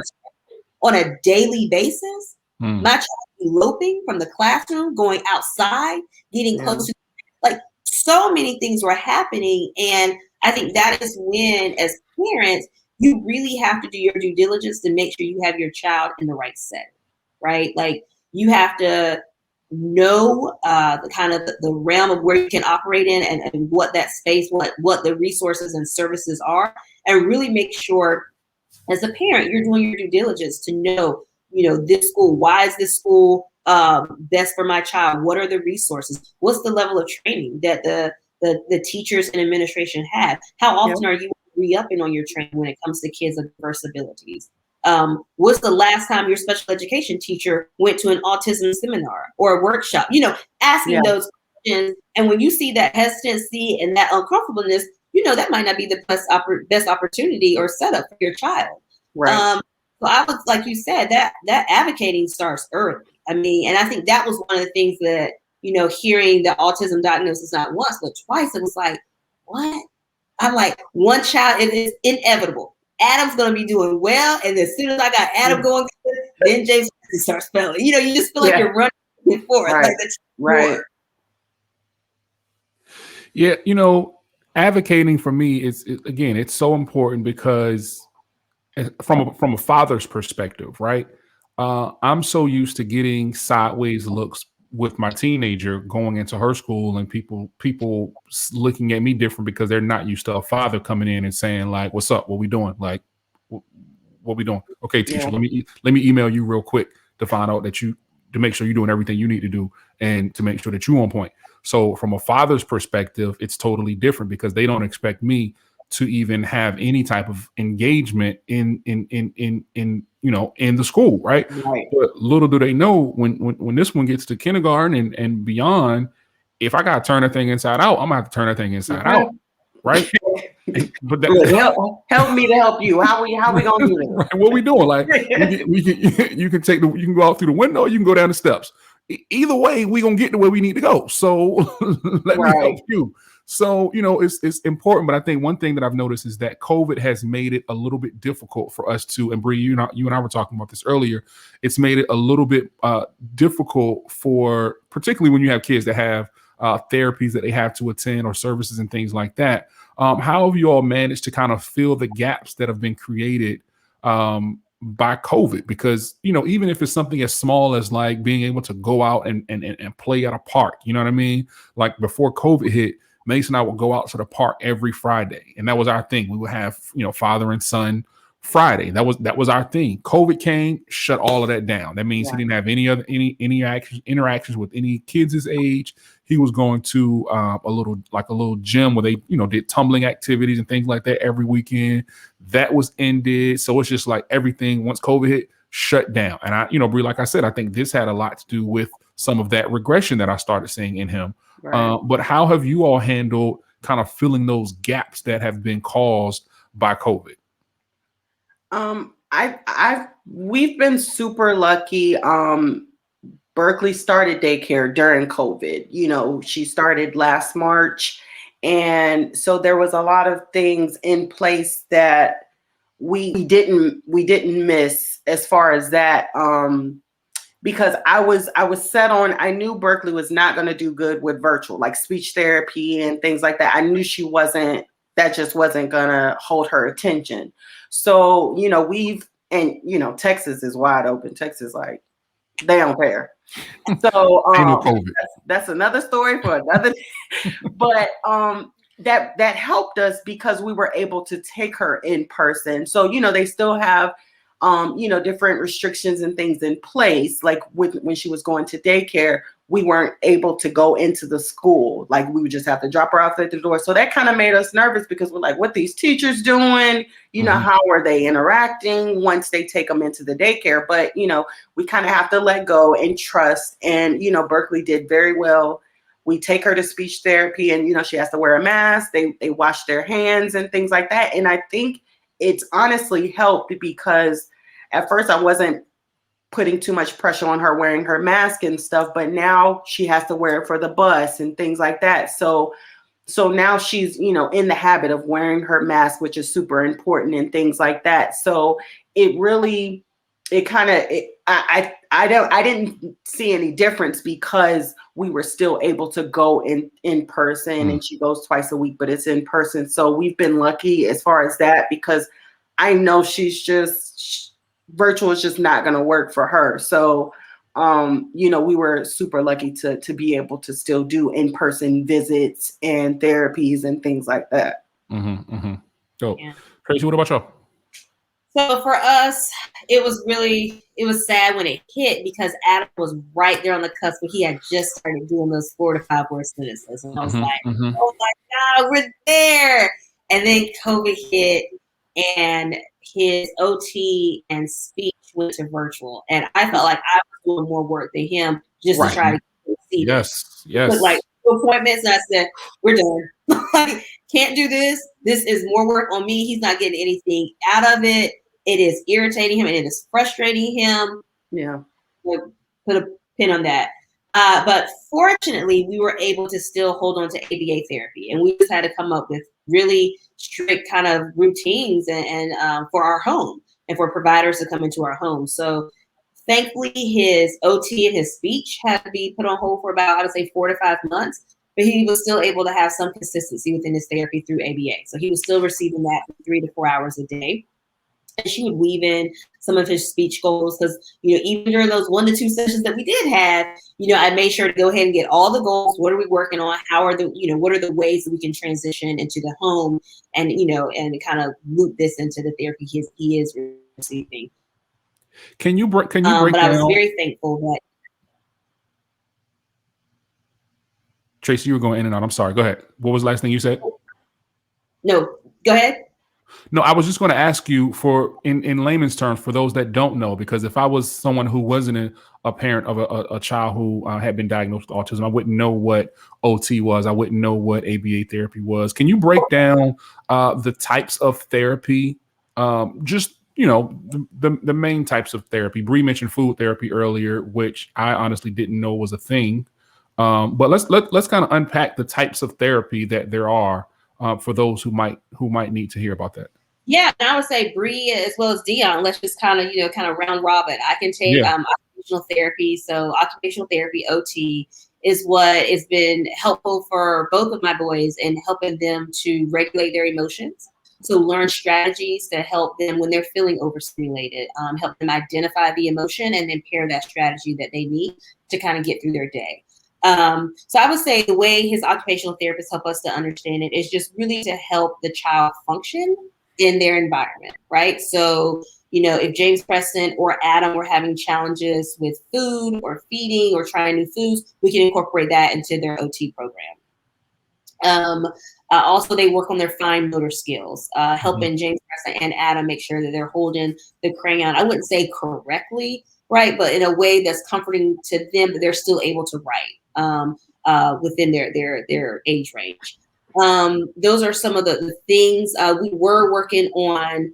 On a daily basis. My child eloping from the classroom, going outside, getting close to, like, so many things were happening. And I think that is when, as parents, you really have to do your due diligence to make sure you have your child in the right setting, right? Like, you have to know the kind of the realm of where you can operate in and what that space, what the resources and services are, and really make sure as a parent, you're doing your due diligence to know, this school, why is this school best for my child? What are the resources? What's the level of training that the teachers and administration have? How often are you re-upping on your training when it comes to kids with diverse abilities? What's the last time your special education teacher went to an autism seminar or a workshop? Asking those questions. And when you see that hesitancy and that uncomfortableness, that might not be the best opportunity or setup for your child. Right. So I was, like you said, that advocating starts early. I mean, and I think that was one of the things that, hearing the autism diagnosis not once, but twice, it was like, what? I'm like, one child, it is inevitable. Adam's going to be doing well. And as soon as I got Adam going good, then James starts spelling. You just feel like you're running forward. Right. Like Yeah. Advocating for me again, it's so important because from a father's perspective, right? I'm so used to getting sideways looks with my teenager going into her school and people looking at me different because they're not used to a father coming in and saying like, what's up? What we doing? Like, what we doing? Okay, teacher, let me email you real quick to find out to make sure you're doing everything you need to do and to make sure that you're on point. So from a father's perspective, it's totally different because they don't expect me to even have any type of engagement in the school, right? But little do they know when this one gets to kindergarten and beyond, if I gotta turn that thing inside out, I'm gonna have to turn that thing inside out, right? But help me to help you. How we gonna do this? Right, what we doing? Like you can go out through the window, or you can go down the steps. Either way, we gonna get to where we need to go. So let me help you. So, it's important. But I think one thing that I've noticed is that COVID has made it a little bit difficult for us to, and Bree, you and I were talking about this earlier. It's made it a little bit difficult for, particularly when you have kids that have therapies that they have to attend or services and things like that. How have you all managed to kind of fill the gaps that have been created by COVID? Because, even if it's something as small as like being able to go out and play at a park, you know what I mean? Like before COVID hit, Mason and I would go out to the park every Friday. And that was our thing. We would have, father and son Friday. That was our thing. COVID came, shut all of that down. That means he didn't have any interactions with any kids his age. He was going to a little gym where they did tumbling activities and things like that every weekend. That was ended. So it's just like everything once COVID hit shut down. And Bree, like I said, I think this had a lot to do with some of that regression that I started seeing in him. Right. But how have you all handled kind of filling those gaps that have been caused by COVID? We've been super lucky. Berkeley started daycare during COVID. She started last March. And so there was a lot of things in place that we didn't miss as far as that. Because I was set on, I knew Berkeley was not going to do good with virtual, like speech therapy and things like that. I knew that just wasn't going to hold her attention. So, Texas is wide open. Texas, like, they don't care. So that's another story for another. But that helped us because we were able to take her in person. So, they still have different restrictions and things in place. Like when she was going to daycare, we weren't able to go into the school. Like we would just have to drop her off at the door. So that kind of made us nervous because we're like, what these teachers doing? How are they interacting once they take them into the daycare? But, we kind of have to let go and trust. And, Berkeley did very well. We take her to speech therapy and, she has to wear a mask. They wash their hands and things like that. And I think it's honestly helped because at first I wasn't putting too much pressure on her wearing her mask and stuff, but now she has to wear it for the bus and things like that. So now she's, in the habit of wearing her mask, which is super important and things like that. So I didn't see any difference because we were still able to go in person and she goes twice a week, but it's in person. So we've been lucky as far as that because I know virtual is just not going to work for her. So, we were super lucky to be able to still do in-person visits and therapies and things like that. So, Tracey, what about y'all? So for us, it was sad when it hit because Adam was right there on the cusp, but he had just started doing those 4 to 5 word sentences. And I was like, oh my God, we're there. And then COVID hit and his OT and speech went to virtual. And I felt like I was doing more work than him just to try to see this. But like appointments, and I said, we're done. Can't do this. This is more work on me. He's not getting anything out of it. It is irritating him and it is frustrating him. Yeah. We'll put a pin on that. But fortunately, we were able to still hold on to ABA therapy. And we just had to come up with really strict kind of routines and for our home and for providers to come into our home. So thankfully, his OT and his speech had to be put on hold for about, I would say, 4 to 5 months. But he was still able to have some consistency within his therapy through ABA. So he was still receiving that 3 to 4 hours a day. And she would weave in some of his speech goals because, even during those 1 to 2 sessions that we did have, I made sure to go ahead and get all the goals. What are we working on? How are what are the ways that we can transition into the home and, and kind of loop this into the therapy he is receiving. Can you break but down? I was very thankful that. Tracey, you were going in and out. I'm sorry. Go ahead. What was the last thing you said? No, go ahead. No, I was just going to ask you for in layman's terms, for those that don't know, because if I was someone who wasn't a parent of a child who had been diagnosed with autism, I wouldn't know what OT was. I wouldn't know what ABA therapy was. Can you break down the types of therapy? Just, the main types of therapy. Bree mentioned food therapy earlier, which I honestly didn't know was a thing. But let's kind of unpack the types of therapy that there are for those who might need to hear about that. Yeah, and I would say Bree as well as Dion. Let's just kind of round robin. I can take occupational therapy. So occupational therapy (OT) is what has been helpful for both of my boys in helping them to regulate their emotions. So learn strategies to help them when they're feeling overstimulated. Help them identify the emotion and then pair that strategy that they need to kind of get through their day. So I would say the way his occupational therapists help us to understand it is just really to help the child function in their environment, right? So, if James Preston or Adam were having challenges with food or feeding or trying new foods, we can incorporate that into their OT program. Also, they work on their fine motor skills, helping James Preston and Adam make sure that they're holding the crayon, I wouldn't say correctly, right, but in a way that's comforting to them that they're still able to write within their age range. Those are some of the things. We were working on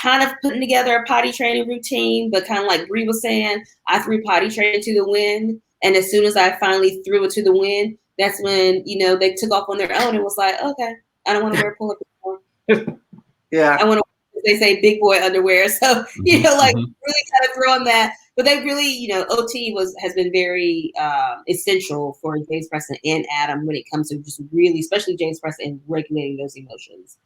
kind of putting together a potty training routine, but kind of like Bree was saying, I threw potty training to the wind. And as soon as I finally threw it to the wind, that's when, they took off on their own and was like, okay, I don't want to wear pull-up anymore. Yeah. I want to, they say, big boy underwear. So, really kind of throwing that. But they really, OT has been very essential for James Preston and Adam when it comes to just really, especially James Preston, regulating those emotions.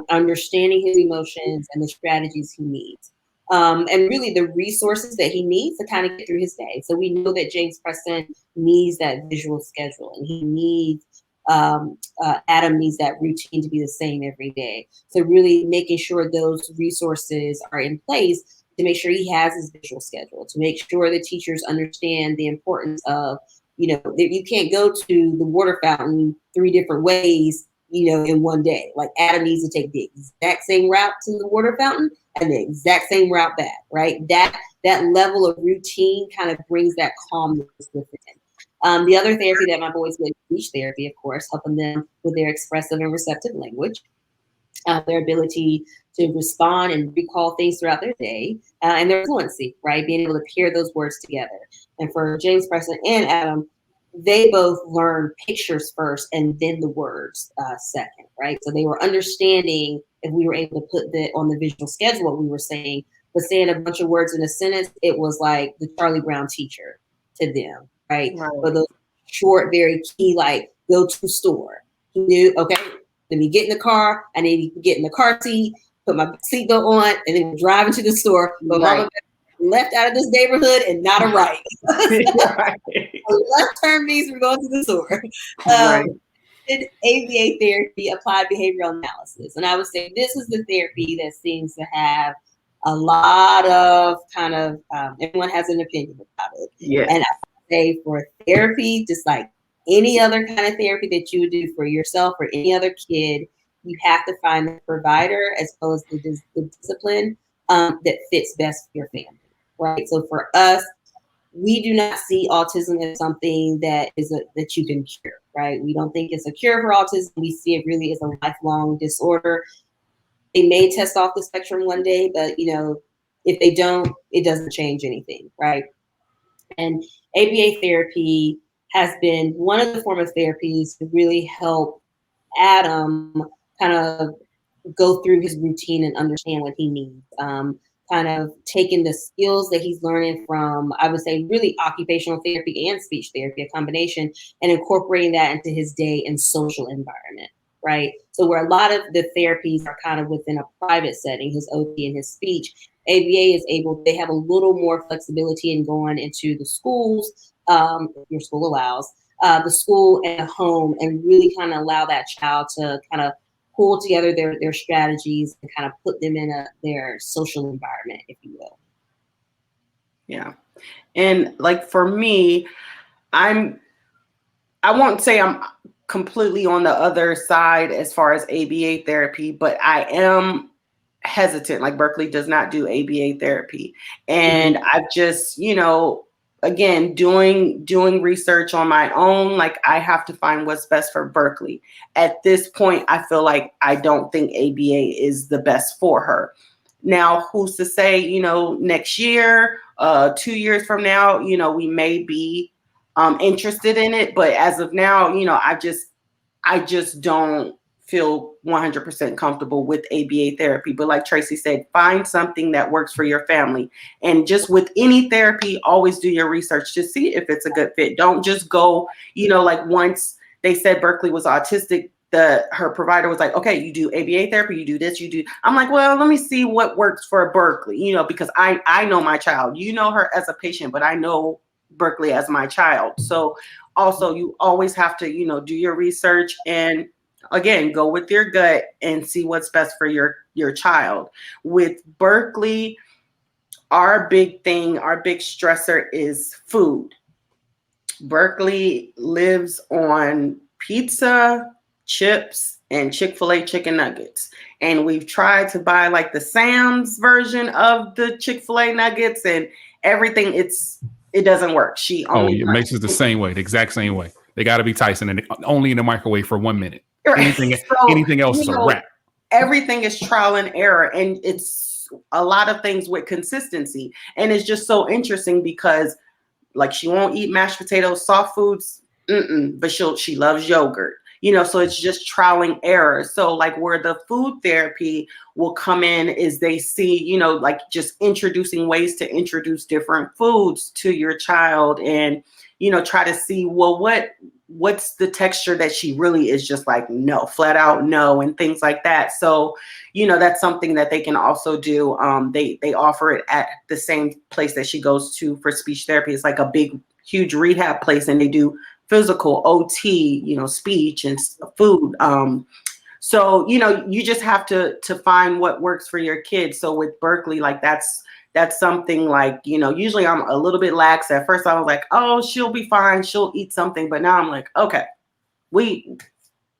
Understanding his emotions and the strategies he needs. And really the resources that he needs to kind of get through his day. So we know that James Preston needs that visual schedule, and he needs, Adam needs that routine to be the same every day. So really making sure those resources are in place to make sure he has his visual schedule, to make sure the teachers understand the importance of, that you can't go to the water fountain 3 different ways in one day. Like Adam needs to take the exact same route to the water fountain and the exact same route back, right? That level of routine kind of brings that calmness within. The other therapy that my boys get, speech therapy, of course, helping them with their expressive and receptive language, their ability to respond and recall things throughout their day, and their fluency, right? Being able to pair those words together. And for James Preston and Adam, they both learned pictures first and then the words second, right? So they were understanding, if we were able to put that on the visual schedule, what we were saying, but saying a bunch of words in a sentence, it was like the Charlie Brown teacher to them, right? But those short, very key, like go to store. He knew, okay, let me get in the car. I need to get in the car seat, put my seatbelt on, and then drive into the store. But mama left out of this neighborhood and not a right. Left turn means we're going to the store. Did ABA therapy, applied behavioral analysis. And I would say this is the therapy that seems to have a lot of kind of, everyone has an opinion about it. Yeah. And I would say for therapy, just like any other kind of therapy that you would do for yourself or any other kid, you have to find the provider as well as the discipline that fits best for your family. Right. So for us, we do not see autism as something that is that you can cure. Right. We don't think it's a cure for autism. We see it really as a lifelong disorder. They may test off the spectrum one day, but if they don't, it doesn't change anything. Right. And ABA therapy has been one of the form of therapies to really help Adam kind of go through his routine and understand what he needs. Kind of taking the skills that he's learning from, I would say, really occupational therapy and speech therapy, a combination, and incorporating that into his day and social environment, right? So where a lot of the therapies are kind of within a private setting, his OT and his speech, ABA is able, they have a little more flexibility in going into the schools, if your school allows, the school and home, and really kind of allow that child to kind of pull together their strategies and kind of put them in their social environment, if you will. Yeah. And like for me, I won't say I'm completely on the other side as far as ABA therapy, but I am hesitant. Like Berkeley does not do ABA therapy. And I've just, again, doing research on my own, like I have to find what's best for Berkeley. At this point, I feel like I don't think ABA is the best for her. Now, who's to say, next year, 2 years from now, we may be interested in it. But as of now, I just don't feel 100% comfortable with ABA therapy. But like Tracey said, find something that works for your family. And just with any therapy, always do your research to see if it's a good fit. Don't just go, like once they said Berkeley was autistic, her provider was like, okay, you do ABA therapy, you do this, you do. I'm like, well, let me see what works for Berkeley, because I know my child. You know her as a patient, but I know Berkeley as my child. So also you always have to, do your research and again, go with your gut and see what's best for your child. With Berkeley, our big thing, our big stressor is food. Berkeley lives on pizza, chips, and Chick-fil-A chicken nuggets. And we've tried to buy like the Sam's version of the Chick-fil-A nuggets and everything. It doesn't work. She only it makes it the same way, the exact same way. They got to be Tyson and only in the microwave for 1 minute. Anything else is a wrap. Everything is trial and error, and it's a lot of things with consistency. And it's just so interesting because like she won't eat mashed potatoes, soft foods, but she loves yogurt. So it's just trial and error. So like where the food therapy will come in is they see, like just introducing ways to introduce different foods to your child and, try to see, well, what's the texture that she really is just like, no, flat out no, and things like that. So, that's something that they can also do. They offer it at the same place that she goes to for speech therapy. It's like a big, huge rehab place, and they do physical, OT, speech and food. So, you just have to find what works for your kids. So with Berkeley, like that's something like, usually I'm a little bit lax. At first I was like, oh, she'll be fine. She'll eat something. But now I'm like, okay, we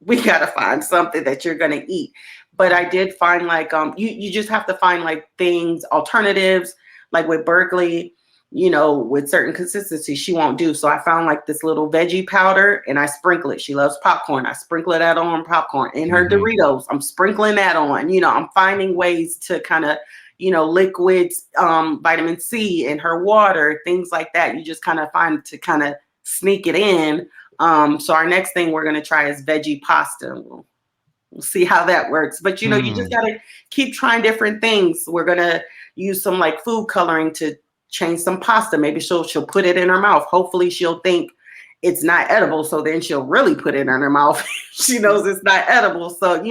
got to find something that you're going to eat. But I did find like, you just have to find like things, alternatives, like with Berkeley, with certain consistency she won't do. So I found like this little veggie powder and I sprinkle it. She loves popcorn. I sprinkle it out on popcorn. In her Doritos, I'm sprinkling that on. I'm finding ways to kind of, liquids, vitamin C in her water, things like that. You just kind of find to kind of sneak it in. So our next thing we're going to try is veggie pasta. We'll see how that works. But, you just got to keep trying different things. We're going to use some like food coloring to change some pasta. Maybe she'll put it in her mouth. Hopefully she'll think it's not edible. So then she'll really put it in her mouth. She knows it's not edible. So,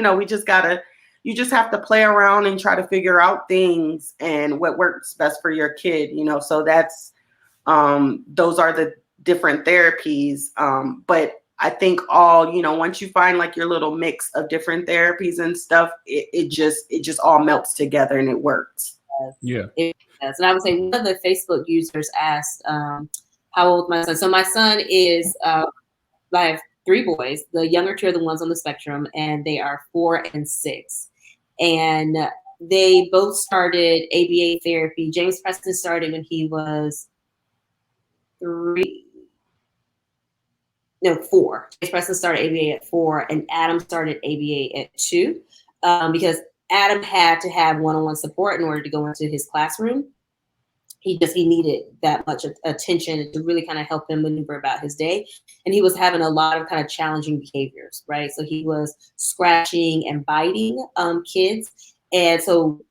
you just have to play around and try to figure out things and what works best for your kid, so that's, those are the different therapies. But I think once you find like your little mix of different therapies and stuff, it just all melts together and it works. Yeah. And I would say one of the Facebook users asked, how old my son? So my son is, I have 3 boys. The younger 2 are the ones on the spectrum, and they are 4 and 6. And they both started ABA therapy. James Preston started when he was 4. James Preston started ABA at 4, and Adam started ABA at 2, because Adam had to have one-on-one support in order to go into his classroom. He needed that much attention to really kind of help him maneuver about his day. And he was having a lot of kind of challenging behaviors, right? So he was scratching and biting kids. And so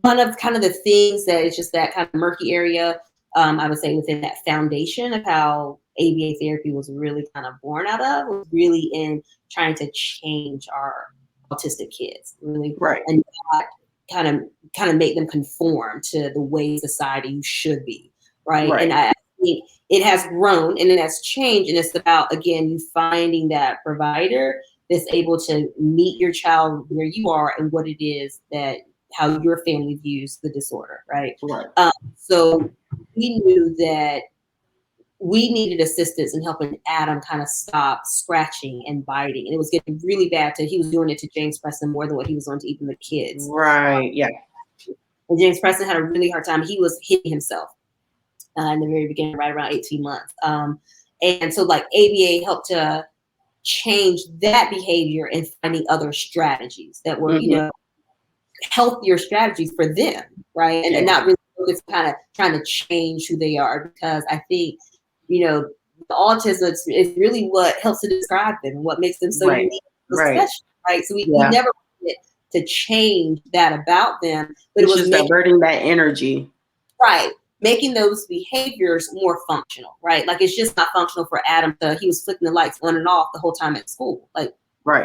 one of kind of the things that is just that kind of murky area, I would say within that foundation of how ABA therapy was really kind of born out of, was really in trying to change our autistic kids, really, right, and not kind of make them conform to the way society should be, right? And I think it has grown and it has changed, and it's about, again, you finding that provider that's able to meet your child where you are and what it is that how your family views the disorder, right? So we knew that we needed assistance in helping Adam kind of stop scratching and biting. And it was getting really bad he was doing it to James Preston more than what he was doing to even the kids. Right, yeah. And James Preston had a really hard time. He was hitting himself in the very beginning, right around 18 months. And so like ABA helped to change that behavior and finding other strategies that were, healthier strategies for them, right? And not really focus kind of trying to change who they are, because I think, the autism is really what helps to describe them and what makes them so unique and special, right? So we never wanted to change that about them, but it was just diverting that energy. Right. Making those behaviors more functional, right? Like it's just not functional for Adam he was flicking the lights on and off the whole time at school. Like,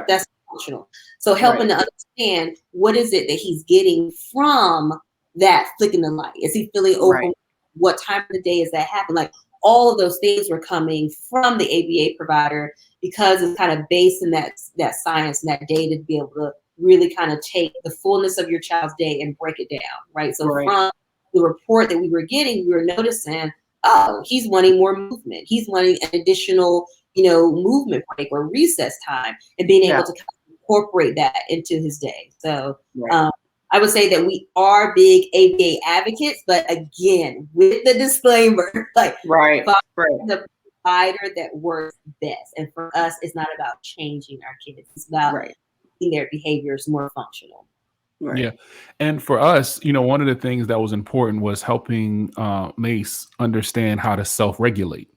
that's functional. So helping to understand what is it that he's getting from that flicking the light. Is he feeling overwhelmed? What time of the day is that happening? Like all of those things were coming from the ABA provider because it's kind of based in that science and that data to be able to really kind of take the fullness of your child's day and break it down, right? So from the report that we were getting, we were noticing, oh, he's wanting more movement. He's wanting an additional, movement break or recess time, and being able to kind of incorporate that into his day. So I would say that we are big ABA advocates, but again, with the disclaimer, like find the provider that works best. And for us, it's not about changing our kids. It's about making their behaviors more functional. Yeah. And for us, one of the things that was important was helping Mace understand how to self-regulate.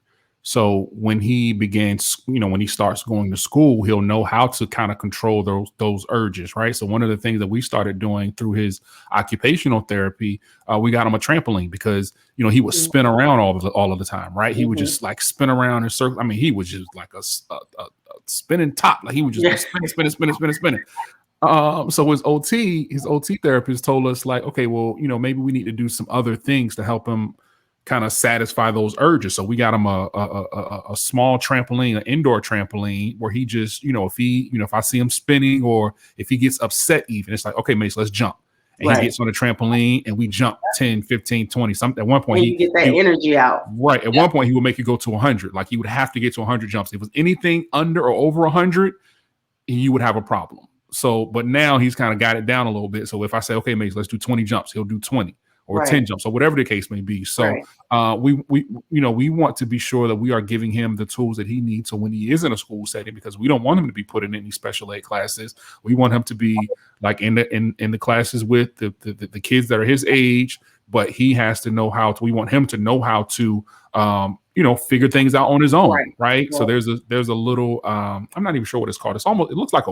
So when he begins, when he starts going to school, he'll know how to kind of control those urges, right? So one of the things that we started doing through his occupational therapy, we got him a trampoline because, he would spin around all of the time, right? He would just like spin around in circles. I mean, he was just like a spinning top. Like he would just spinning. So his OT therapist told us like, okay, well, maybe we need to do some other things to help him kind of satisfy those urges. So we got him a small trampoline, an indoor trampoline where he just, if I see him spinning or if he gets upset even, it's like, okay, Mace, let's jump. And he gets on the trampoline and we jump 10, 15, 20, something. At one point, you get that energy out. Right. At one point, he would make it go to 100. Like he would have to get to 100 jumps. If it was anything under or over 100, you would have a problem. So, but now he's kind of got it down a little bit. So if I say, okay, Mace, let's do 20 jumps, he'll do 20 or 10 jumps or whatever the case may be. So we want to be sure that we are giving him the tools that he needs. So when he is in a school setting, because we don't want him to be put in any special ed classes, we want him to be like in the classes with the kids that are his age, but he has to know how to, we want him to know how to, figure things out on his own. Right. So there's a little, I'm not even sure what it's called. It looks like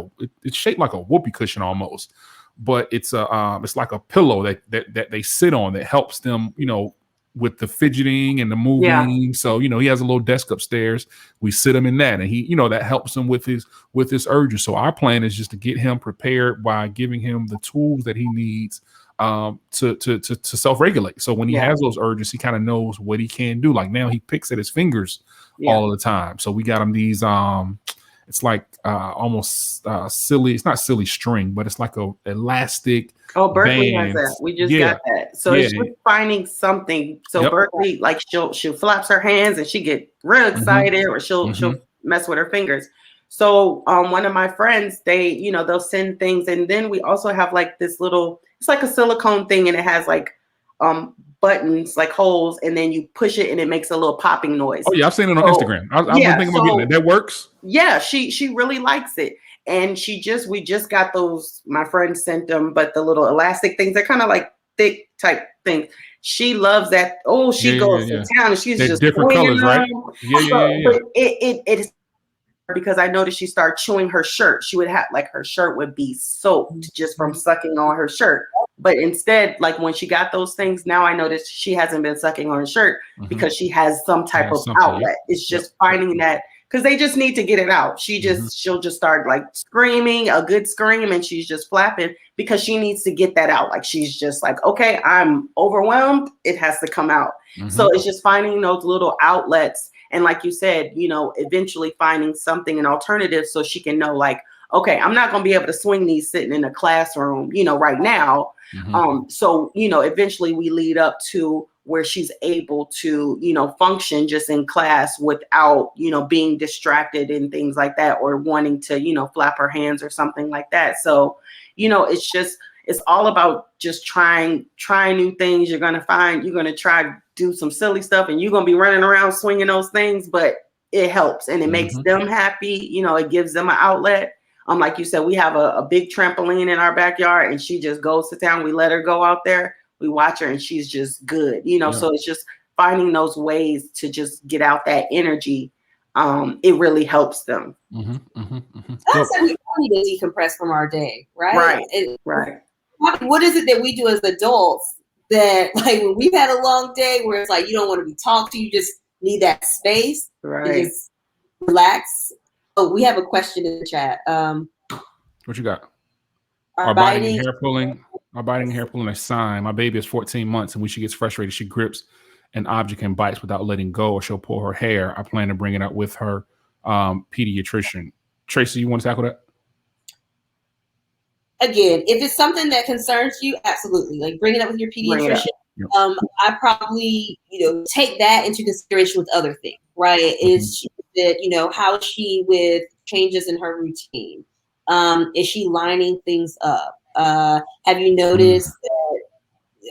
it's shaped like a whoopee cushion almost, but it's like a pillow that they sit on that helps them, with the fidgeting and the moving. Yeah. So, he has a little desk upstairs. We sit him in that and he, that helps him with his urges. So our plan is just to get him prepared by giving him the tools that he needs to self-regulate. So when he has those urges, he kind of knows what he can do. Like now he picks at his fingers all of the time. So we got him these, it's like almost silly. It's not silly string, but it's like a elastic. Oh, Berkeley has that. We just got that. So it's just finding something. So Berkeley, like she flaps her hands and she get real excited, or she'll mess with her fingers. So one of my friends, they, they'll send things, and then we also have like this little, it's like a silicone thing, and it has like buttons, like holes, and then you push it and it makes a little popping noise. Oh yeah, I've seen it on Instagram. I was thinking about getting it. That works. Yeah, she really likes it. And we just got those, my friend sent them, but the little elastic things, they're kind of like thick type things. She loves that. Oh, she goes to town and she's just different colors, right? But it is because I noticed she started chewing her shirt. She would have like her shirt would be soaked just from sucking on her shirt. But instead, like when she got those things, now I noticed she hasn't been sucking on her shirt because she has some type of outlet. It's just finding that, because they just need to get it out. She'll just start like screaming, a good scream, and she's just flapping because she needs to get that out. Like she's just like, okay, I'm overwhelmed. It has to come out. So it's just finding those little outlets. And like you said, eventually finding something, an alternative, so she can know like, okay, I'm not going to be able to swing these sitting in a classroom, right now. So, eventually we lead up to where she's able to, function just in class without, being distracted and things like that, or wanting to, flap her hands or something like that. So, it's all about just trying new things. You're going to try do some silly stuff, and you're going to be running around swinging those things, but it helps and it makes them happy. It gives them an outlet. Like you said, we have a big trampoline in our backyard, and she just goes to town. We let her go out there. We watch her and she's just good, so it's just finding those ways to just get out that energy. It really helps them. That's how we need to decompress from our day, right? Right. What is it that we do as adults that, like, when we've had a long day where it's like you don't want to be talked to, you just need that space to just relax? Oh, we have a question in the chat. What you got? Our biting and hair pulling. Our biting and hair pulling a sign. My baby is 14 months, and when she gets frustrated, she grips an object and bites without letting go, or she'll pull her hair. I plan to bring it out with her pediatrician. Tracey, you want to tackle that? Again, if it's something that concerns you, absolutely. Like bring it up with your pediatrician. Yep. I probably, take that into consideration with other things, right? Is she that, how is she with changes in her routine? Is she lining things up? Have you noticed that,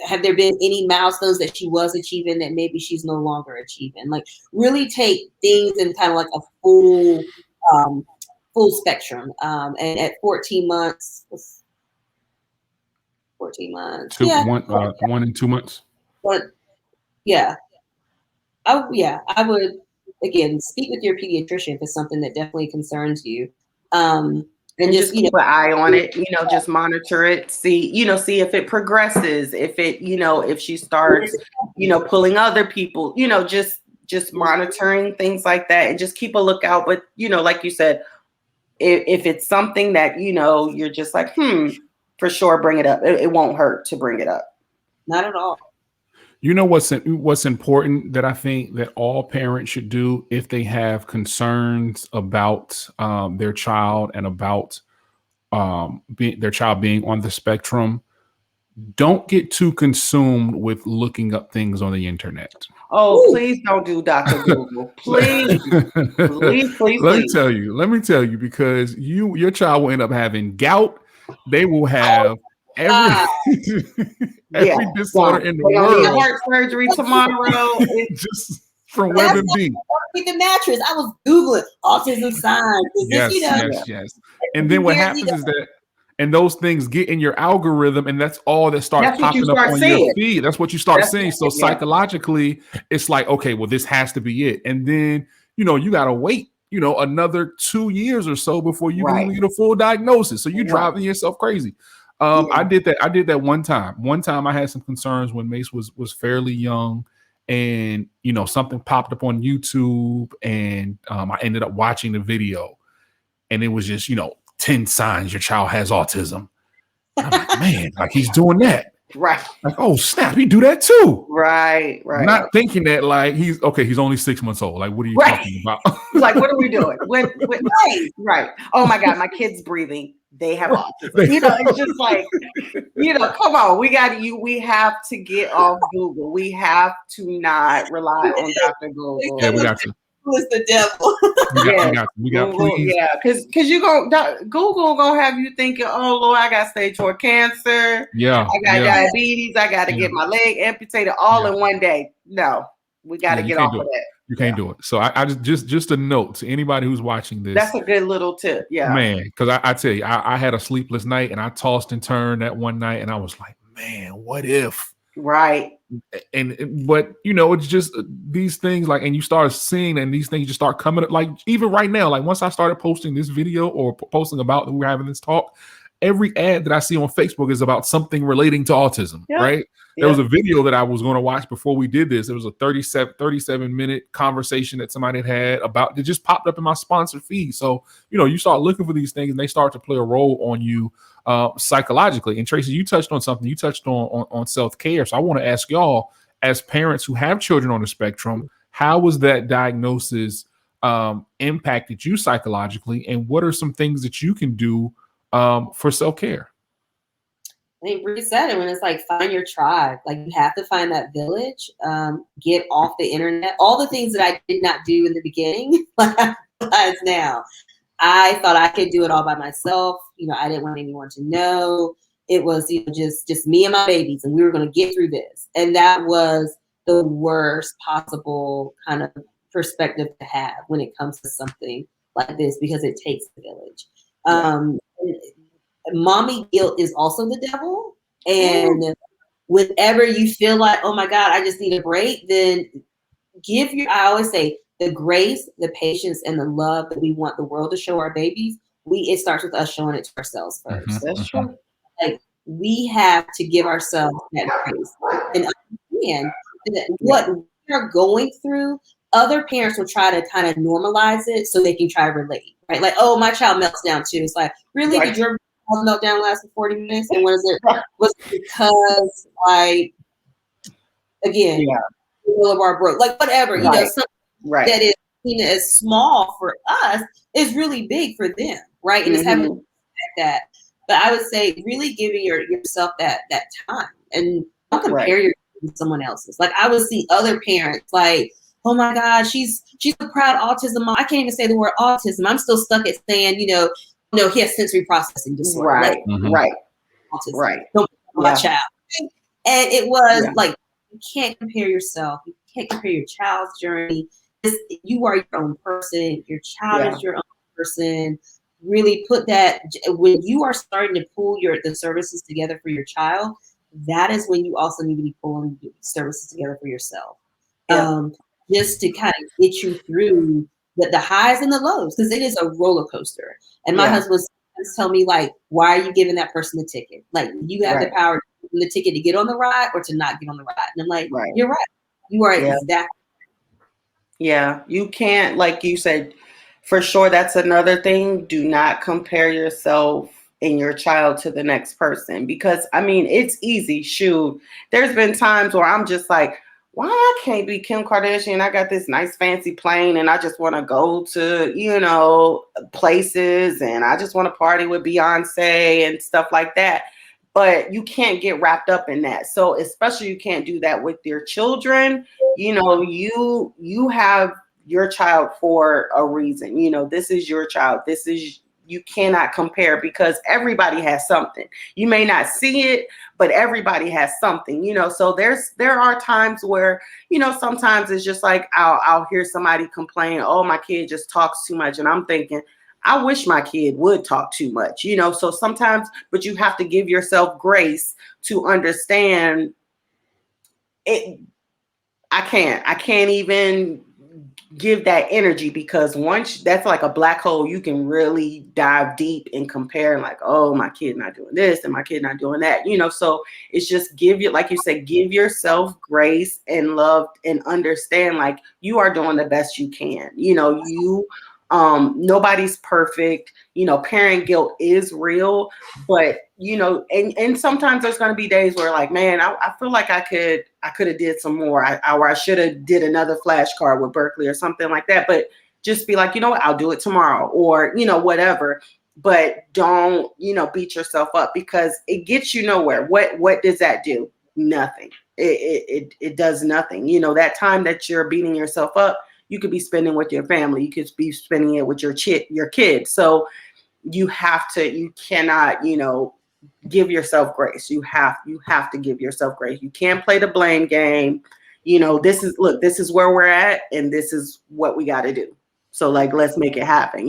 have there been any milestones that she was achieving that maybe she's no longer achieving? Like really take things in kind of like a full spectrum. And at 14 months, 1 and 2 months. But I would again speak with your pediatrician if it's something that definitely concerns you. And just keep an eye on it, just monitor it, see if it progresses, if it, if she starts, pulling other people, just monitoring things like that, and just keep a lookout. But, like you said, if it's something that, you're just like, for sure, bring it up. It won't hurt to bring it up. Not at all. You know what's important that I think that all parents should do if they have concerns about their child and about their child being on the spectrum? Don't get too consumed with looking up things on the internet. Oh, please don't do Dr. Google. Please. please. Let me tell you, because your child will end up having gout. They will have every disorder in the world. Heart surgery tomorrow. Just from WebMD. With the mattress, I was Googling autism signs. Yes. And then what happens is that, and those things get in your algorithm, and that's all that starts popping up on your feed. That's what you start seeing. So psychologically, it's like, okay, well, this has to be it. And then, you got to wait, another 2 years or so before you can even get a full diagnosis. So you're driving yourself crazy. I did that one time. One time I had some concerns when Mace was fairly young, and something popped up on YouTube, and I ended up watching the video, and it was just 10 signs your child has autism. I'm like, man, like he's doing that. Right. Like, oh snap, he do that too. Right. Not thinking that like he's only 6 months old. Like, what are you talking about? Like, what are we doing? Right. Oh my God, my kid's breathing. They have autism. It's just like, come on. We have to get off Google. We have to not rely on Dr. Google. Yeah, we got to. Who is the devil? We got Google, because Google gonna have you thinking, oh Lord, I got stage 4 cancer. Yeah, I got diabetes. I got to get my leg amputated all in one day. No, we got to get off of that. You can't do it. So I just a note to anybody who's watching this. That's a good little tip. Yeah, man. Because I tell you, I had a sleepless night, and I tossed and turned that one night, and I was like, man, what if? Right. But it's just these things, like, and you start seeing, and these things just start coming up. Like even right now, like once I started posting this video or posting about that we're having this talk, every ad that I see on Facebook is about something relating to autism. Yeah. Right. There was a video that I was going to watch before we did this. It was a 37-minute conversation that somebody had about, it just popped up in my sponsored feed. So, you start looking for these things, and they start to play a role on you psychologically. And Tracey, you touched on something. You touched on self-care. So I want to ask y'all, as parents who have children on the spectrum, how was that diagnosis impacted you psychologically? And what are some things that you can do for self-care? I think Bree said it when it's like, find your tribe. Like you have to find that village, get off the internet. All the things that I did not do in the beginning, but I realize now. I thought I could do it all by myself. I didn't want anyone to know. It was just me and my babies, and we were going to get through this. And that was the worst possible kind of perspective to have when it comes to something like this, because it takes the village. Mommy guilt is also the devil. And whenever you feel like, oh my God, I just need a break, then I always say, the grace, the patience, and the love that we want the world to show our babies, it starts with us showing it to ourselves first. Mm-hmm. That's true. Like we have to give ourselves that grace and understand that what we're going through, other parents will try to kind of normalize it so they can try to relate, right? Like, oh, my child melts down too. It's like, really? Did your meltdown last for 40 minutes? And what is it? Was it because, like, again, the will of our broke, like whatever, something that is seen as small for us is really big for them, right? And it's having that. But I would say really giving yourself that time, and don't compare your with someone else's. Like I would see other parents like, oh my God, she's a proud autism mom. I can't even say the word autism. I'm still stuck at saying, no, he has sensory processing disorder. Right, right, autism. right. Don't my child. And it was like, you can't compare yourself. You can't compare your child's journey. You are your own person. Your child is your own person. Really put that, when you are starting to pull the services together for your child, that is when you also need to be pulling services together for yourself. Just to kind of get you through the highs and the lows, because it is a roller coaster. And my husband tell me, like, why are you giving that person the ticket? Like, you have the power to give them the ticket to get on the ride or to not get on the ride. And I'm like, you're right. You are exactly. Yeah, you can't, like you said, for sure. That's another thing. Do not compare yourself and your child to the next person, because I mean, it's easy. Shoot, there's been times where I'm just like, why I can't be Kim Kardashian? I got this nice fancy plane and I just want to go to, places, and I just want to party with Beyonce and stuff like that. But you can't get wrapped up in that. So especially you can't do that with your children. You have your child for a reason. This is your child. You cannot compare, because everybody has something. You may not see it, but everybody has something, so there are times where, sometimes it's just like, I'll hear somebody complain, oh, my kid just talks too much. And I'm thinking, I wish my kid would talk too much, so sometimes, but you have to give yourself grace to understand it. I can't even give that energy, because once that's like a black hole, you can really dive deep and compare, like, oh, my kid not doing this and my kid not doing that, so it's just like you said, give yourself grace and love and understand, like, you are doing the best you can. Nobody's perfect. Parent guilt is real, but and sometimes there's going to be days where, like, man, I feel like I could have did some more, or I should have did another flashcard with Berkeley or something like that. But just be like, what, I'll do it tomorrow, or whatever. But don't beat yourself up, because it gets you nowhere. What does that do? Nothing. It does nothing. That time that you're beating yourself up, you could be spending with your family. You could be spending it with your kids. So you cannot, give yourself grace. You have to give yourself grace. You can't play the blame game. This is where we're at, and this is what we got to do. So, like, let's make it happen,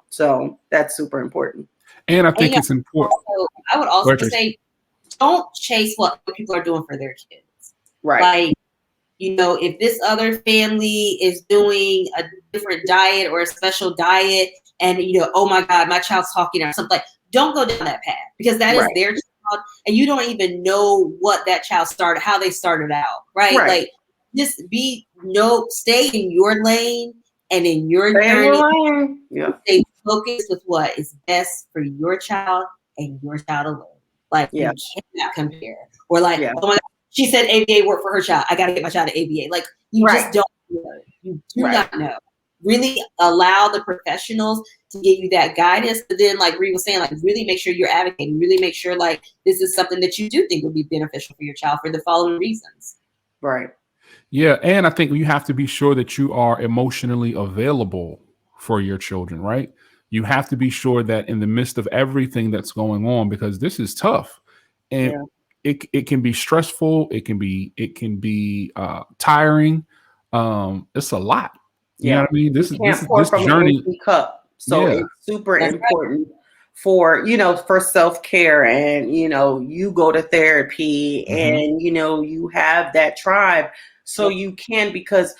So that's super important. And I think it's important. I would also say, don't chase what people are doing for their kids. Right. Like, if this other family is doing a different diet or a special diet, and oh my God, my child's talking or something, like, don't go down that path, because that is their child, and you don't even know what that child started, how they started out, right? Like, just stay in your lane and in your journey. Stay focused with what is best for your child and your child alone. Like, you cannot compare. Or like, oh my God, she said ABA worked for her child, I got to get my child to ABA. Like, you just don't know. You do not know. Really allow the professionals to give you that guidance. But then, like Bree was saying, like, really make sure you're advocating. Really make sure, like, this is something that you do think would be beneficial for your child for the following reasons. Right. Yeah. And I think you have to be sure that you are emotionally available for your children, right? You have to be sure that in the midst of everything that's going on, because this is tough, and it can be stressful. It can be tiring. It's a lot. You know what I mean? This journey. An empty cup. So it's super important for self-care, and you go to therapy, and you have that tribe, so you can, because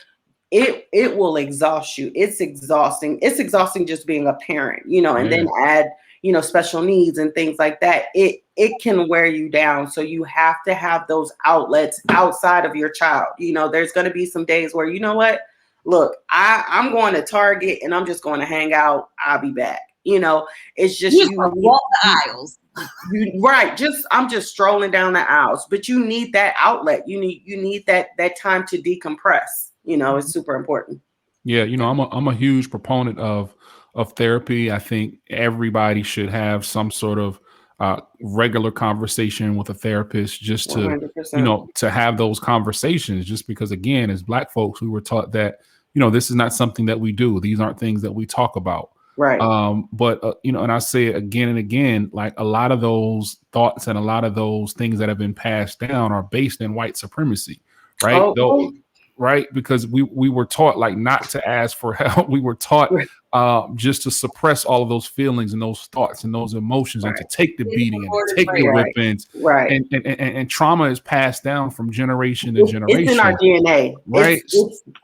it will exhaust you. It's exhausting. It's exhausting just being a parent, and then add special needs and things like that. It can wear you down. So you have to have those outlets outside of your child. There's going to be some days where, what, look, I'm going to Target and I'm just going to hang out. I'll be back. It's just you walk the aisles. I'm just strolling down the aisles, but you need that outlet. You need that time to decompress. It's super important. Yeah, I'm a huge proponent of therapy. I think everybody should have some sort of regular conversation with a therapist, just to 100%. to have those conversations. Just because, again, as Black folks, we were taught that this is not something that we do. These aren't things that we talk about. Right. But and I say it again and again, like, a lot of those thoughts and a lot of those things that have been passed down are based in white supremacy, right? Oh, Though, right? Because we were taught, like, not to ask for help. We were taught right. just to suppress all of those feelings and those thoughts and those emotions, and to take the beating and to take the Right. whippings. Right. And trauma is passed down from generation to It's in our generation, DNA. right?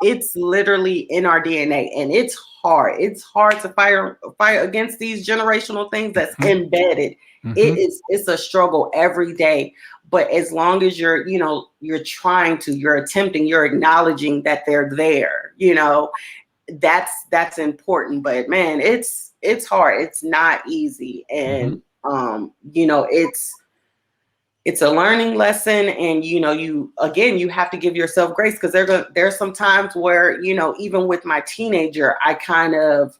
It's literally in our DNA, and it's hard. It's hard to fight against these generational things that's embedded. It's a struggle every day. But as long as you're you're attempting, you're acknowledging that they're there, that's important. But man, it's hard. It's not easy. And it's a learning lesson. And you have to give yourself grace, because there's some times where, even with my teenager, I kind of,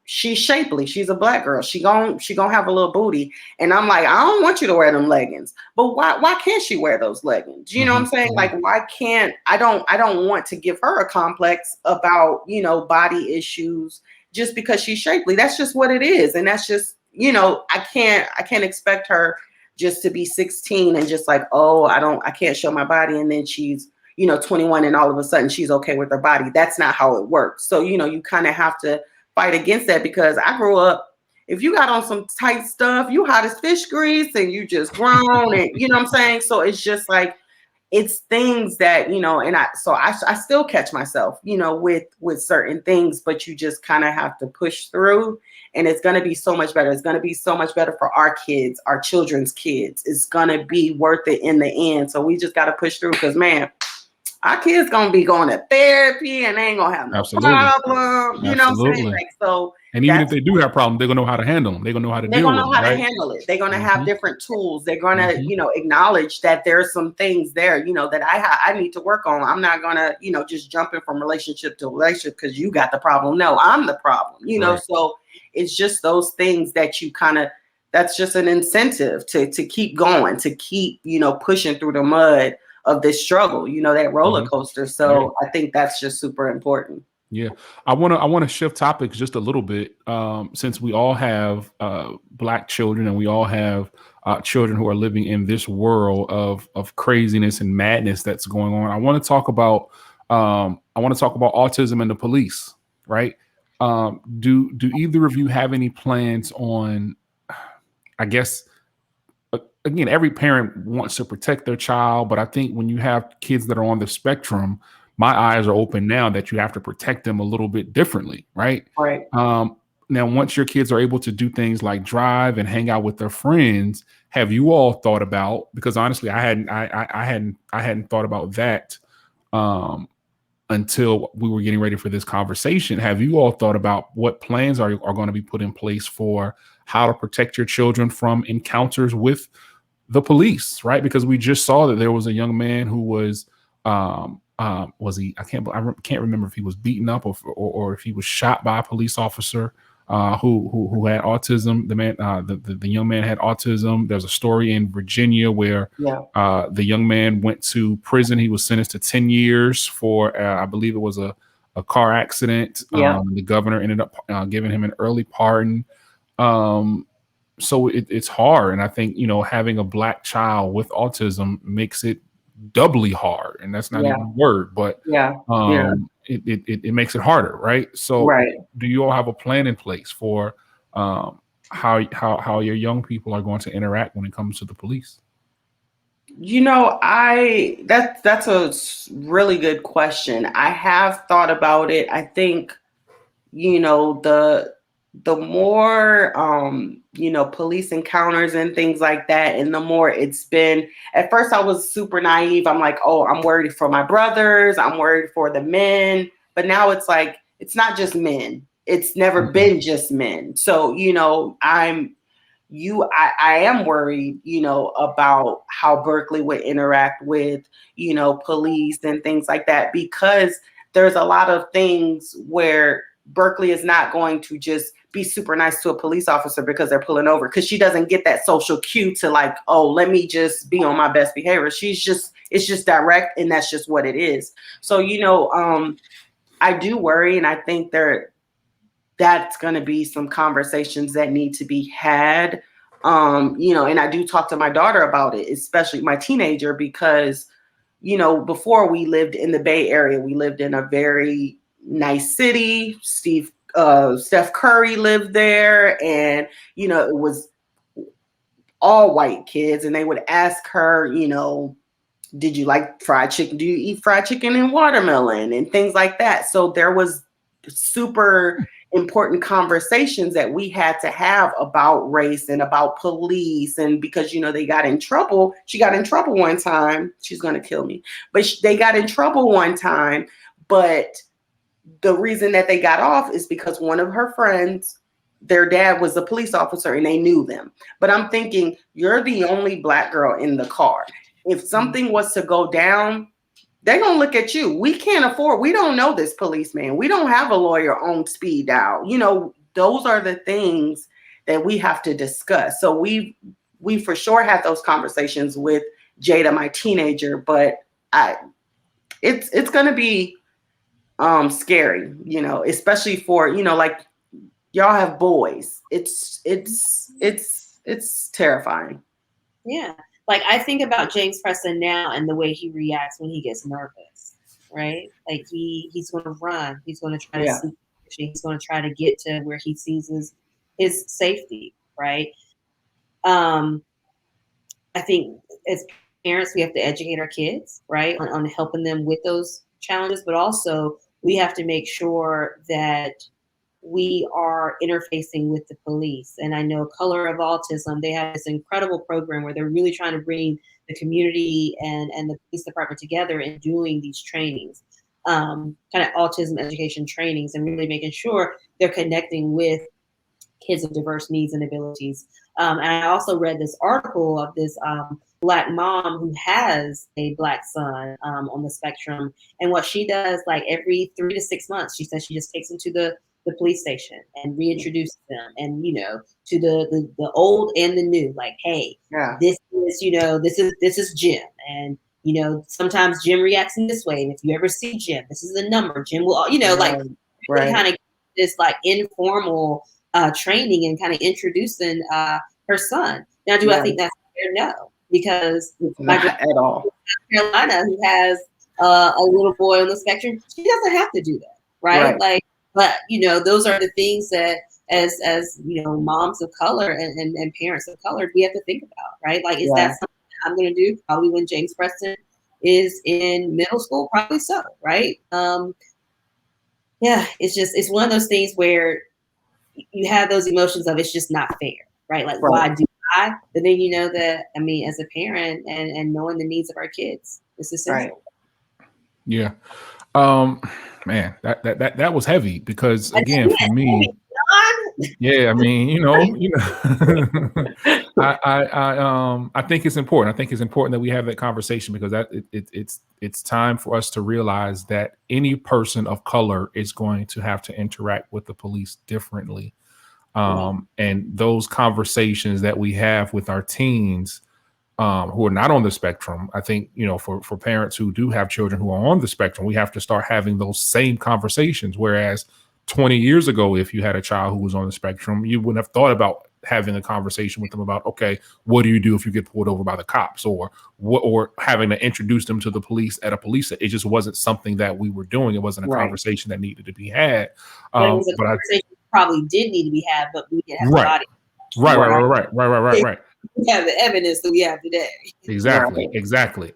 she's shapely. She's a Black girl. She gon' have a little booty. And I'm like, I don't want you to wear them leggings. But why can't she wear those leggings? You know what I'm saying? Like, why can't I don't want to give her a complex about, body issues just because she's shapely. That's just what it is. And that's just, I can't expect her just to be 16 and just like, oh, I can't show my body. And then she's, 21, and all of a sudden she's okay with her body. That's not how it works. So, you kind of have to fight against that, because I grew up, if you got on some tight stuff, you hot as fish grease, and you just grown, and you know what I'm saying? So it's just like, it's things that, and I still catch myself, with certain things, but you just kind of have to push through, and it's going to be so much better. It's going to be so much better for our kids, our children's kids. It's going to be worth it in the end. So we just got to push through, because man, our kids gonna be going to therapy, and they ain't gonna have no problem. You know what I'm saying? Like, so, and even if they do have problems, they're gonna know how to handle them. They're gonna know how to deal with them. They're gonna know how to handle it. They're gonna have different tools. They're gonna, acknowledge that there's some things there, that I need to work on. I'm not gonna, just jumping from relationship to relationship because you got the problem. No, I'm the problem. So it's just those things that you kind of. That's just an incentive to keep going, to keep, pushing through the mud of this struggle, that roller coaster. So I think that's just super important. Yeah. I want to shift topics just a little bit. Since we all have Black children, and we all have children who are living in this world of craziness and madness that's going on. I want to talk about autism and the police, right? Do either of you have any plans on, I guess, again, every parent wants to protect their child, but I think when you have kids that are on the spectrum, my eyes are open now that you have to protect them a little bit differently, right? Right. Now, once your kids are able to do things like drive and hang out with their friends, have you all thought about? Because honestly, I hadn't thought about that until we were getting ready for this conversation. Have you all thought about what plans are going to be put in place for how to protect your children from encounters with the police, right? Because we just saw that there was a young man who was he? I can't remember if he was beaten up or if he was shot by a police officer who had autism. The young man had autism. There's a story in Virginia where the young man went to prison. He was sentenced to 10 years for I believe it was a car accident. The governor ended up giving him an early pardon. So it's hard. And I think, having a Black child with autism makes it doubly hard. And that's not even a word, but it makes it harder. Right. So do you all have a plan in place for how your young people are going to interact when it comes to the police? That's a really good question. I have thought about it. I think, the more police encounters and things like that, and the more it's been, at first I was super naive. I'm like, oh, I'm worried for my brothers, I'm worried for the men. But now it's like, it's not just men. It's never been just men. So, I am worried, about how Berkeley would interact with, police and things like that, because there's a lot of things where Berkeley is not going to just be super nice to a police officer because they're pulling over, because she doesn't get that social cue to like, oh, let me just be on my best behavior. It's just direct, and that's just what it is. So, I do worry, and I think that's going to be some conversations that need to be had. And I do talk to my daughter about it, especially my teenager, because, before we lived in the Bay Area, we lived in a very nice city. Steph Curry lived there, and, it was all white kids, and they would ask her, did you like fried chicken? Do you eat fried chicken and watermelon and things like that? So there was super important conversations that we had to have about race and about police. And because, they got in trouble. She got in trouble one time. She's going to kill me. But they got in trouble one time. But the reason that they got off is because one of her friends, their dad was a police officer, and they knew them. But I'm thinking, you're the only Black girl in the car. If something was to go down, they're going to look at you. We don't know this policeman. We don't have a lawyer on speed dial. Those are the things that we have to discuss. So we for sure had those conversations with Jada, my teenager, but it's going to be scary, especially for, like, y'all have boys. It's terrifying. Yeah. Like, I think about James Preston now and the way he reacts when he gets nervous, right? Like, he's going to run. He's going to try to sleep. He's going to try to get to where he sees his safety, right? I think as parents, we have to educate our kids, right, on helping them with those challenges, but also we have to make sure that we are interfacing with the police. And I know Color of Autism, they have this incredible program where they're really trying to bring the community and the police department together and doing these trainings, kind of autism education trainings, and really making sure they're connecting with kids of diverse needs and abilities. And I also read this article of this Black mom who has a Black son on the spectrum. And what she does, like every 3 to 6 months, she says she just takes him to the police station and reintroduces them, and to the old and the new, like, hey, this is Jim, and sometimes Jim reacts in this way, and if you ever see Jim, this is the number. Jim will, kind of this like informal training and kind of introducing her son. Now, do I think that's fair? No, because not at all. Carolina, who has a little boy on the spectrum, she doesn't have to do that, right? Like, but those are the things that as moms of color and parents of color, we have to think about, right? Like, is that something that I'm going to do? Probably when James Preston is in middle school, probably so, right? It's one of those things where you have those emotions of it's just not fair, right? Like, why do I? But then that, I mean, as a parent and knowing the needs of our kids, it's essential. Yeah. Man, that was heavy, because again, for me, I mean, I think it's important. I think it's important that we have that conversation, because it's time for us to realize that any person of color is going to have to interact with the police differently. And those conversations that we have with our teens who are not on the spectrum, I think, for parents who do have children who are on the spectrum, we have to start having those same conversations. Whereas 20 years ago, if you had a child who was on the spectrum, you wouldn't have thought about having a conversation with them about, okay, what do you do if you get pulled over by the cops, or having to introduce them to the police at a police. It just wasn't something that we were doing. It wasn't a conversation that needed to be had. But it was a conversation probably did need to be had, but we didn't have the audience. Right. We have the evidence that we have today. Exactly.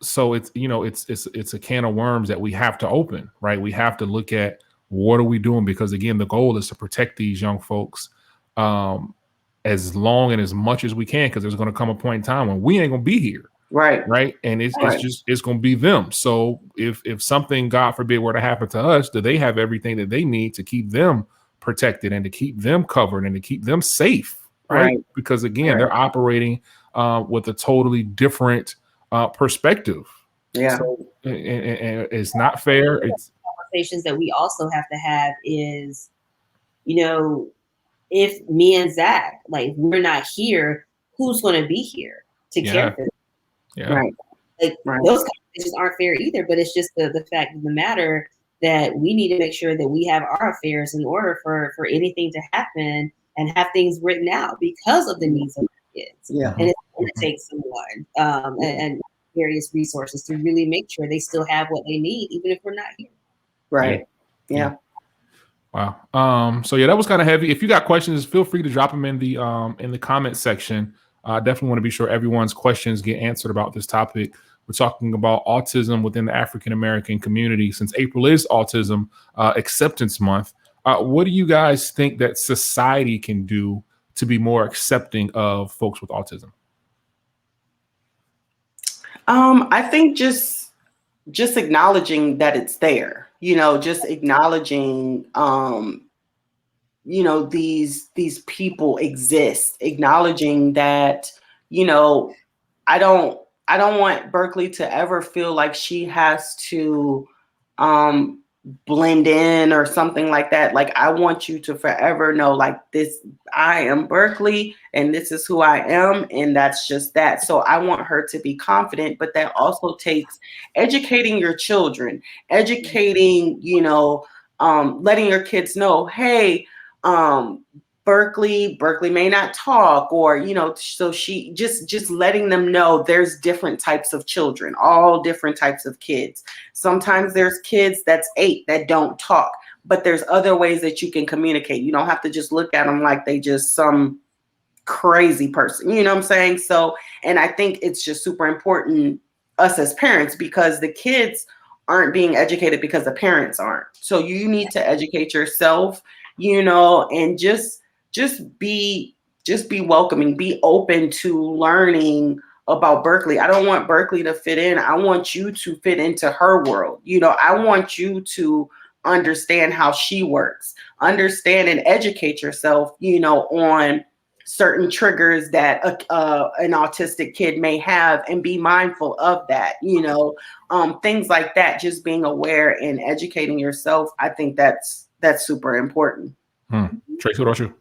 So it's it's a can of worms that we have to open, right? We have to look at, what are we doing? Because again, the goal is to protect these young folks as long and as much as we can, because there's going to come a point in time when we ain't going to be here. Right. And it's going to be them. So if something, God forbid, were to happen to us, do they have everything that they need to keep them protected and to keep them covered and to keep them safe? Right. Because again, they're operating with a totally different perspective Yeah. So and it's not fair. It's conversations that we also have to have is, if me and Zach, like, we're not here, who's going to be here to care for them? Yeah. Right. Like, those conversations aren't fair either, but it's just the fact of the matter that we need to make sure that we have our affairs in order for anything to happen and have things written out because of the needs of our kids. Yeah. And it's going to take someone and various resources to really make sure they still have what they need, even if we're not here. Right. Yeah. Wow. So yeah, that was kind of heavy. If you got questions, feel free to drop them in the comment section. I definitely want to be sure everyone's questions get answered about this topic. We're talking about autism within the African American community. Since April is Autism Acceptance Month, what do you guys think that society can do to be more accepting of folks with autism? I think just acknowledging that it's there, just acknowledging, these people exist, acknowledging that, I don't want Berkeley to ever feel like she has to blend in or something like that. Like, I want you to forever know, like, this, I am Berkeley and this is who I am, and that's just that. So I want her to be confident, but that also takes educating your children, educating, letting your kids know, hey, Berkeley may not talk, or, so she just letting them know there's different types of children, all different types of kids. Sometimes there's kids that's 8 that don't talk, but there's other ways that you can communicate. You don't have to just look at them like they just some crazy person, you know what I'm saying? So, and I think it's just super important, us as parents, because the kids aren't being educated because the parents aren't. So you need to educate yourself, and just be welcoming, be open to learning about Berkeley. I don't want Berkeley to fit in. I want you to fit into her world. I want you to understand how she works, understand and educate yourself, on certain triggers that an autistic kid may have, and be mindful of that, things like that. Just being aware and educating yourself. I think that's super important. Tracey, what about you?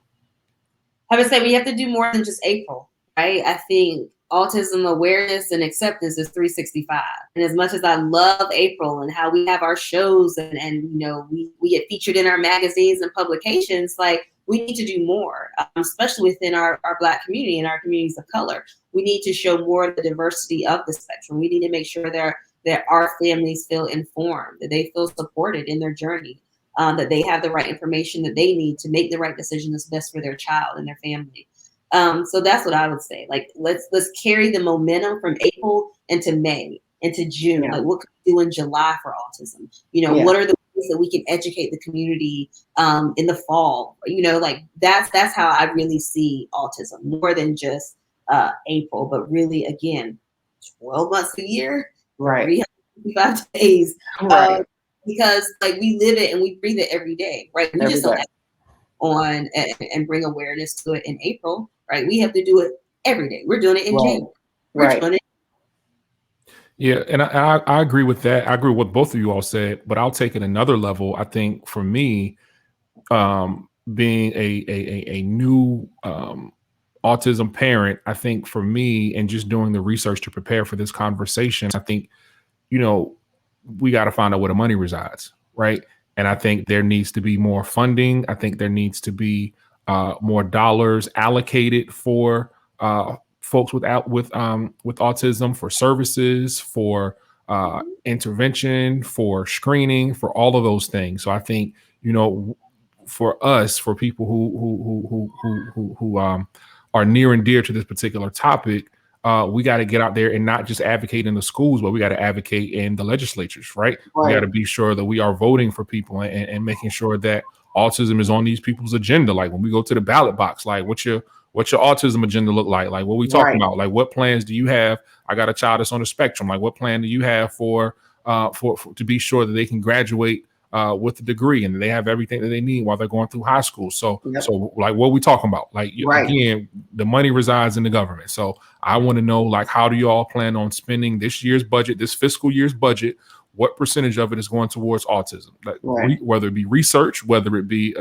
I would say we have to do more than just April, right? I think autism awareness and acceptance is 365. And as much as I love April and how we have our shows and we get featured in our magazines and publications, like, we need to do more, especially within our Black community and our communities of color. We need to show more of the diversity of the spectrum. We need to make sure that our families feel informed, that they feel supported in their journey, that they have the right information that they need to make the right decision that's best for their child and their family. So that's what I would say. Like, let's carry the momentum from April into May, into June. Like, what can we do in July for autism? What are the ways that we can educate the community in the fall? Like, that's how I really see autism, more than just April, but really, again, 12 months a year, right? 365 days, right? Because, like, we live it and we breathe it every day, right? We Every just don't day. on and bring awareness to it in April, right? We have to do it every day. We're doing it in January. We're doing it. Yeah, and I agree with that. I agree with what both of you all said, but I'll take it another level. I think for me, being a new autism parent, I think for me, and just doing the research to prepare for this conversation, I think, we got to find out where the money resides, right? And I think there needs to be more funding. I think there needs to be more dollars allocated for folks with autism, for services, for intervention, for screening, for all of those things. So I think, for us, for people who are near and dear to this particular topic, we got to get out there and not just advocate in the schools, but we got to advocate in the legislatures, right? We got to be sure that we are voting for people and making sure that autism is on these people's agenda. Like, when we go to the ballot box, like, what's your autism agenda look like? Like, what we talking about? Like, what plans do you have? I got a child that's on the spectrum. Like, what plan do you have for to be sure that they can graduate with a degree and they have everything that they need while they're going through high school? So like, what are we talking about? Like, again, the money resides in the government. So I want to know, like, how do you all plan on spending this year's budget, this fiscal year's budget? What percentage of it is going towards autism? Like, Right. whether it be research, whether it be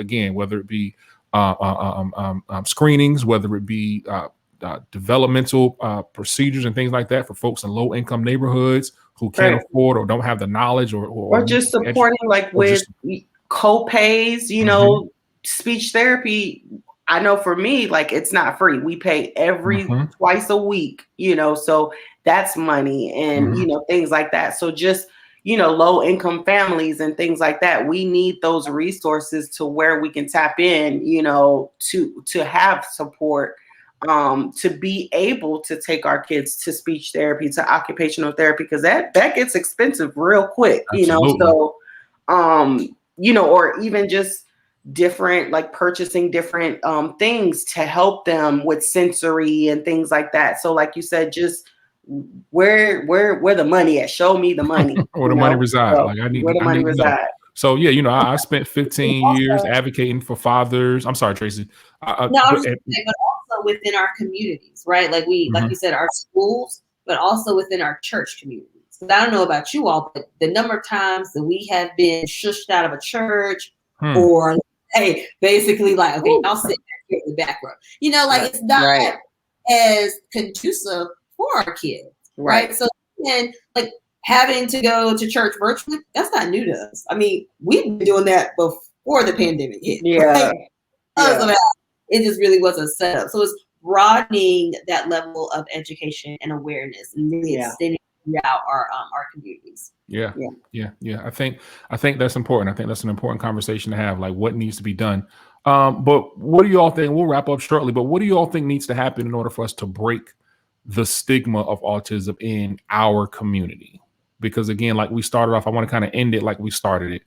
screenings, whether it be developmental procedures and things like that for folks in low income neighborhoods who can't Right. afford or don't have the knowledge Or just supporting like or with just co-pays, you know, speech therapy. I know for me, like it's not free. We pay every twice a week, you know, so that's money and, you know, things like that. So just, you know, low income families and things like that, we need those resources to where we can tap in, you know, to have support, to be able to take our kids to speech therapy, to occupational therapy, because that gets expensive real quick, you know. So you know, or even just different, like purchasing different things to help them with sensory and things like that. So like you said, just where the money at? Show me the money. where the money resides. So Like I need where the to money know. resides. So yeah, you know, I spent 15 years advocating for fathers. I'm sorry, Tracey. No, I was saying, but also within our communities, right? Like like you said, our schools, but also within our church communities. So I don't know about you all, but the number of times that we have been shushed out of a church, or hey, basically like, okay, I'll sit here in the back row. You know, like it's not as conducive for our kids, right? So then, like having to go to church virtually, that's not new to us. I mean, we've been doing that before the pandemic hit. Right? It just really was a setup. So it's broadening that level of education and awareness and really extending throughout our communities. Yeah. I think that's important. I think that's an important conversation to have, like what needs to be done. But what do you all think? We'll wrap up shortly, but what do you all think needs to happen in order for us to break the stigma of autism in our community? Because again, like we started off, I want to kind of end it like we started it.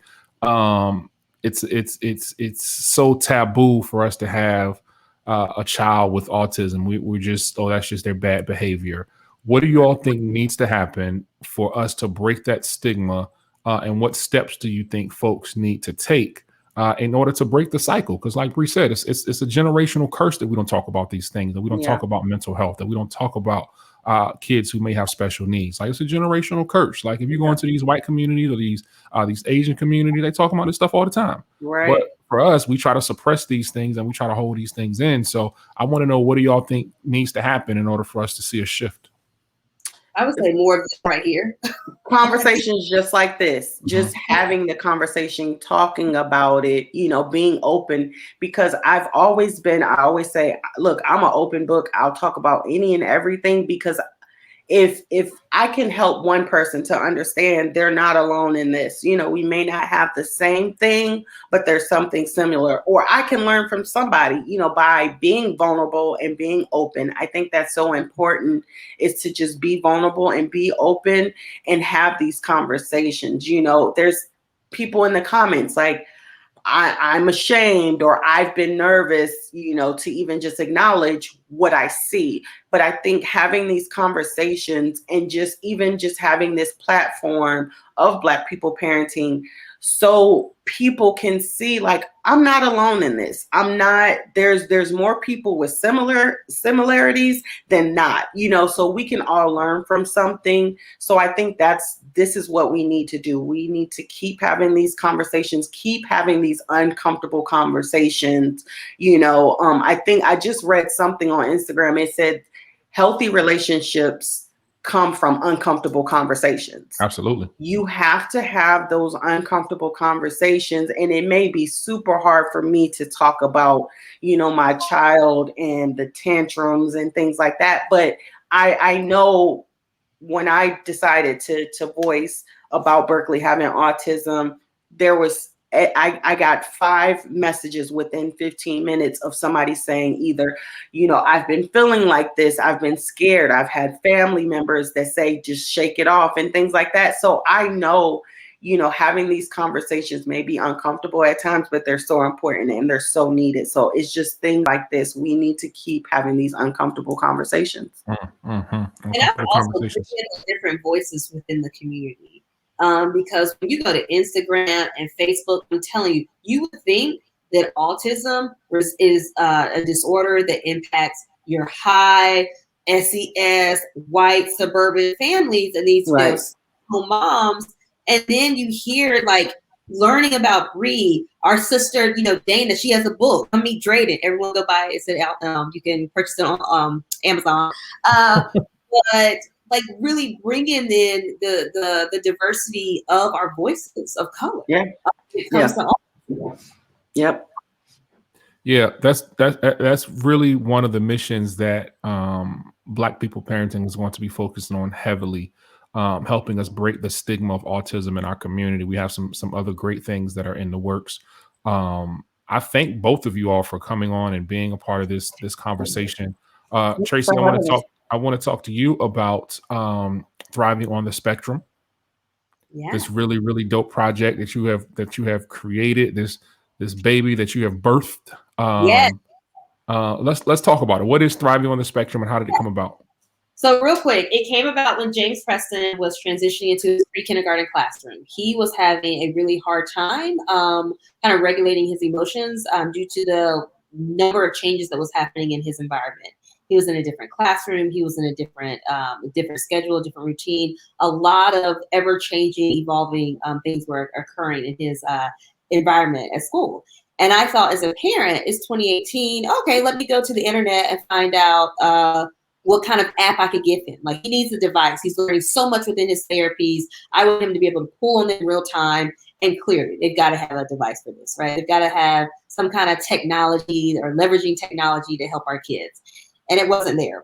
It's so taboo for us to have a child with autism. We're just, that's just their bad behavior. What do you all think needs to happen for us to break that stigma? And what steps do you think folks need to take in order to break the cycle? Because like Bree said, it's a generational curse that we don't talk about these things, that we don't talk about mental health, that we don't talk about kids who may have special needs. Like it's a generational curse. Like if you go into these white communities or these Asian communities, they talk about this stuff all the time. Right. But for us, we try to suppress these things and we try to hold these things in. So I want to know, what do y'all think needs to happen in order for us to see a shift? I would say more of this right here. Conversations just like this, just having the conversation, talking about it, you know, being open, because I always say, look, I'm an open book. I'll talk about any and everything, because if I can help one person to understand they're not alone in this, you know, we may not have the same thing, but there's something similar, or I can learn from somebody, you know, by being vulnerable and being open. I think that's so important, is to just be vulnerable and be open and have these conversations. You know, there's people in the comments like, I'm ashamed, or I've been nervous, you know, to even just acknowledge what I see. But I think having these conversations and just having this platform of Black people parenting, so people can see, like, I'm not alone in this. I'm not, there's more people with similarities than not, you know, so we can all learn from something. So I think this is what we need to do. We need to keep having these conversations, keep having these uncomfortable conversations. You know, I think I just read something on Instagram. It said healthy relationships come from uncomfortable conversations. Absolutely. You have to have those uncomfortable conversations. And it may be super hard for me to talk about, you know, my child and the tantrums and things like that. But I know when I decided to voice about Berkeley having autism, I got 5 messages within 15 minutes of somebody saying either, you know, I've been feeling like this, I've been scared. I've had family members that say, just shake it off and things like that. So I know, you know, having these conversations may be uncomfortable at times, but they're so important and they're so needed. So it's just things like this. We need to keep having these uncomfortable conversations. And I've also different voices within the community. Because when you go to Instagram and Facebook, I'm telling you, you would think that autism is a disorder that impacts your high SES, white suburban families and these Right. single moms. And then you hear like learning about Bree, our sister, Dana, she has a book. Come meet Drayden. Everyone go buy it. It's out. You can purchase it on Amazon. But like really bringing in the diversity of our voices of color. Yeah. It comes to all. Yep. Yeah, that's really one of the missions that Black people parenting is going to be focusing on heavily, helping us break the stigma of autism in our community. We have some other great things that are in the works. I thank both of you all for coming on and being a part of this conversation. Tracey, I want to talk to you about Thriving on the Spectrum. Yeah. This really, really dope project that you have created, this baby that you have birthed. Yes. Let's talk about it. What is Thriving on the Spectrum and how did it come about? So real quick, it came about when James Preston was transitioning into his pre-kindergarten classroom. He was having a really hard time kind of regulating his emotions due to the number of changes that was happening in his environment. He was in a different classroom. He was in a different schedule, a different routine. A lot of ever-changing, evolving things were occurring in his environment at school. And I thought, as a parent, it's 2018. Okay, let me go to the internet and find out what kind of app I could give him. Like, he needs a device. He's learning so much within his therapies. I want him to be able to pull on it in real time and clear it. They've got to have a device for this, right? They've got to have some kind of technology or leveraging technology to help our kids. And it wasn't there.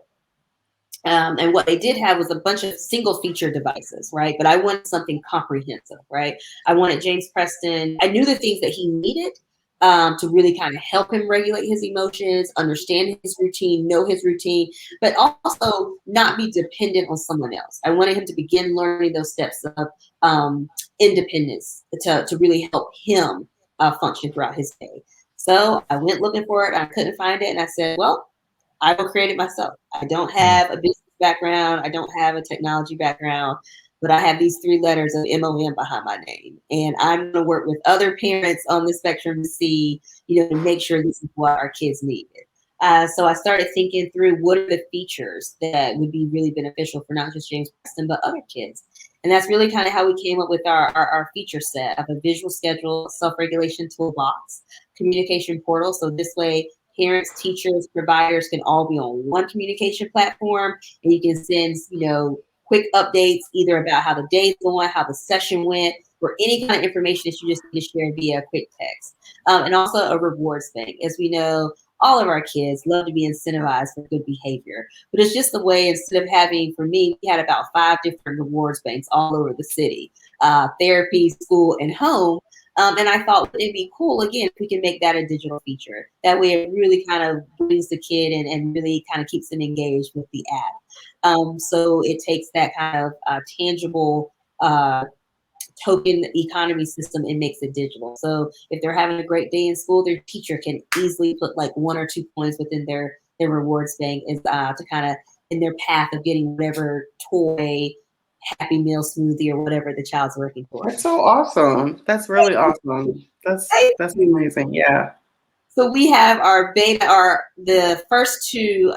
And what they did have was a bunch of single feature devices, right? But I wanted something comprehensive, right? I wanted James Preston. I knew the things that he needed to really kind of help him regulate his emotions, understand his routine, know his routine, but also not be dependent on someone else. I wanted him to begin learning those steps of independence to really help him function throughout his day. So I went looking for it. I couldn't find it. And I said, well, I will create it myself. I don't have a business background. I don't have a technology background, but I have these 3 letters of MOM behind my name. And I'm going to work with other parents on the spectrum to see, to make sure this is what our kids needed. So I started thinking through what are the features that would be really beneficial for not just James Preston, but other kids. And that's really kind of how we came up with our feature set of a visual schedule, self-regulation toolbox, communication portal. So this way, parents, teachers, providers can all be on one communication platform, and you can send, quick updates either about how the day's going, how the session went, or any kind of information that you just need to share via quick text. And also a rewards bank. As we know, all of our kids love to be incentivized for good behavior, but it's just the way, instead of having, for me, we had about 5 different rewards banks all over the city, therapy, school, and home. And I thought it'd be cool, again, if we can make that a digital feature. That way it really kind of brings the kid and really kind of keeps them engaged with the app. So it takes that kind of tangible token economy system and makes it digital. So if they're having a great day in school, their teacher can easily put like 1 or 2 points within their rewards bank is to kind of in their path of getting whatever toy, Happy Meal smoothie, or whatever the child's working for. That's so awesome. That's really awesome. That's amazing. Yeah. So we have our beta, the first 2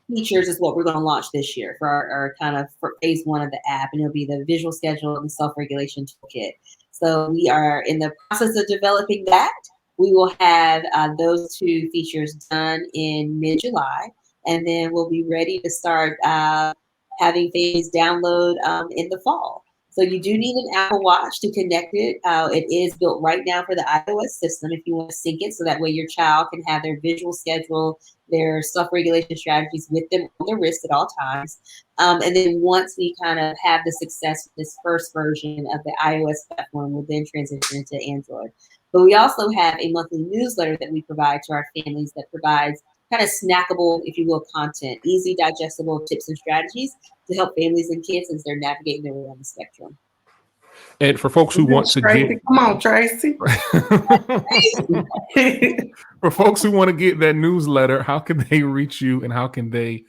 features is what we're going to launch this year for our kind of for phase 1 of the app, and it'll be the visual schedule and the self-regulation toolkit. So we are in the process of developing that. We will have those 2 features done in mid-July, and then we'll be ready to start having families download in the fall. So you do need an Apple Watch to connect it. It is built right now for the iOS system if you want to sync it, so that way your child can have their visual schedule, their self-regulation strategies with them on their wrist at all times. And then once we kind of have the success with this first version of the iOS platform, we'll then transition into Android. But we also have a monthly newsletter that we provide to our families that provides kind of snackable, if you will, content, easy digestible tips and strategies to help families and kids as they're navigating their way on the spectrum. And for folks who want to get, come on, Tracey. For folks who want to get that newsletter, how can they reach you, and how can they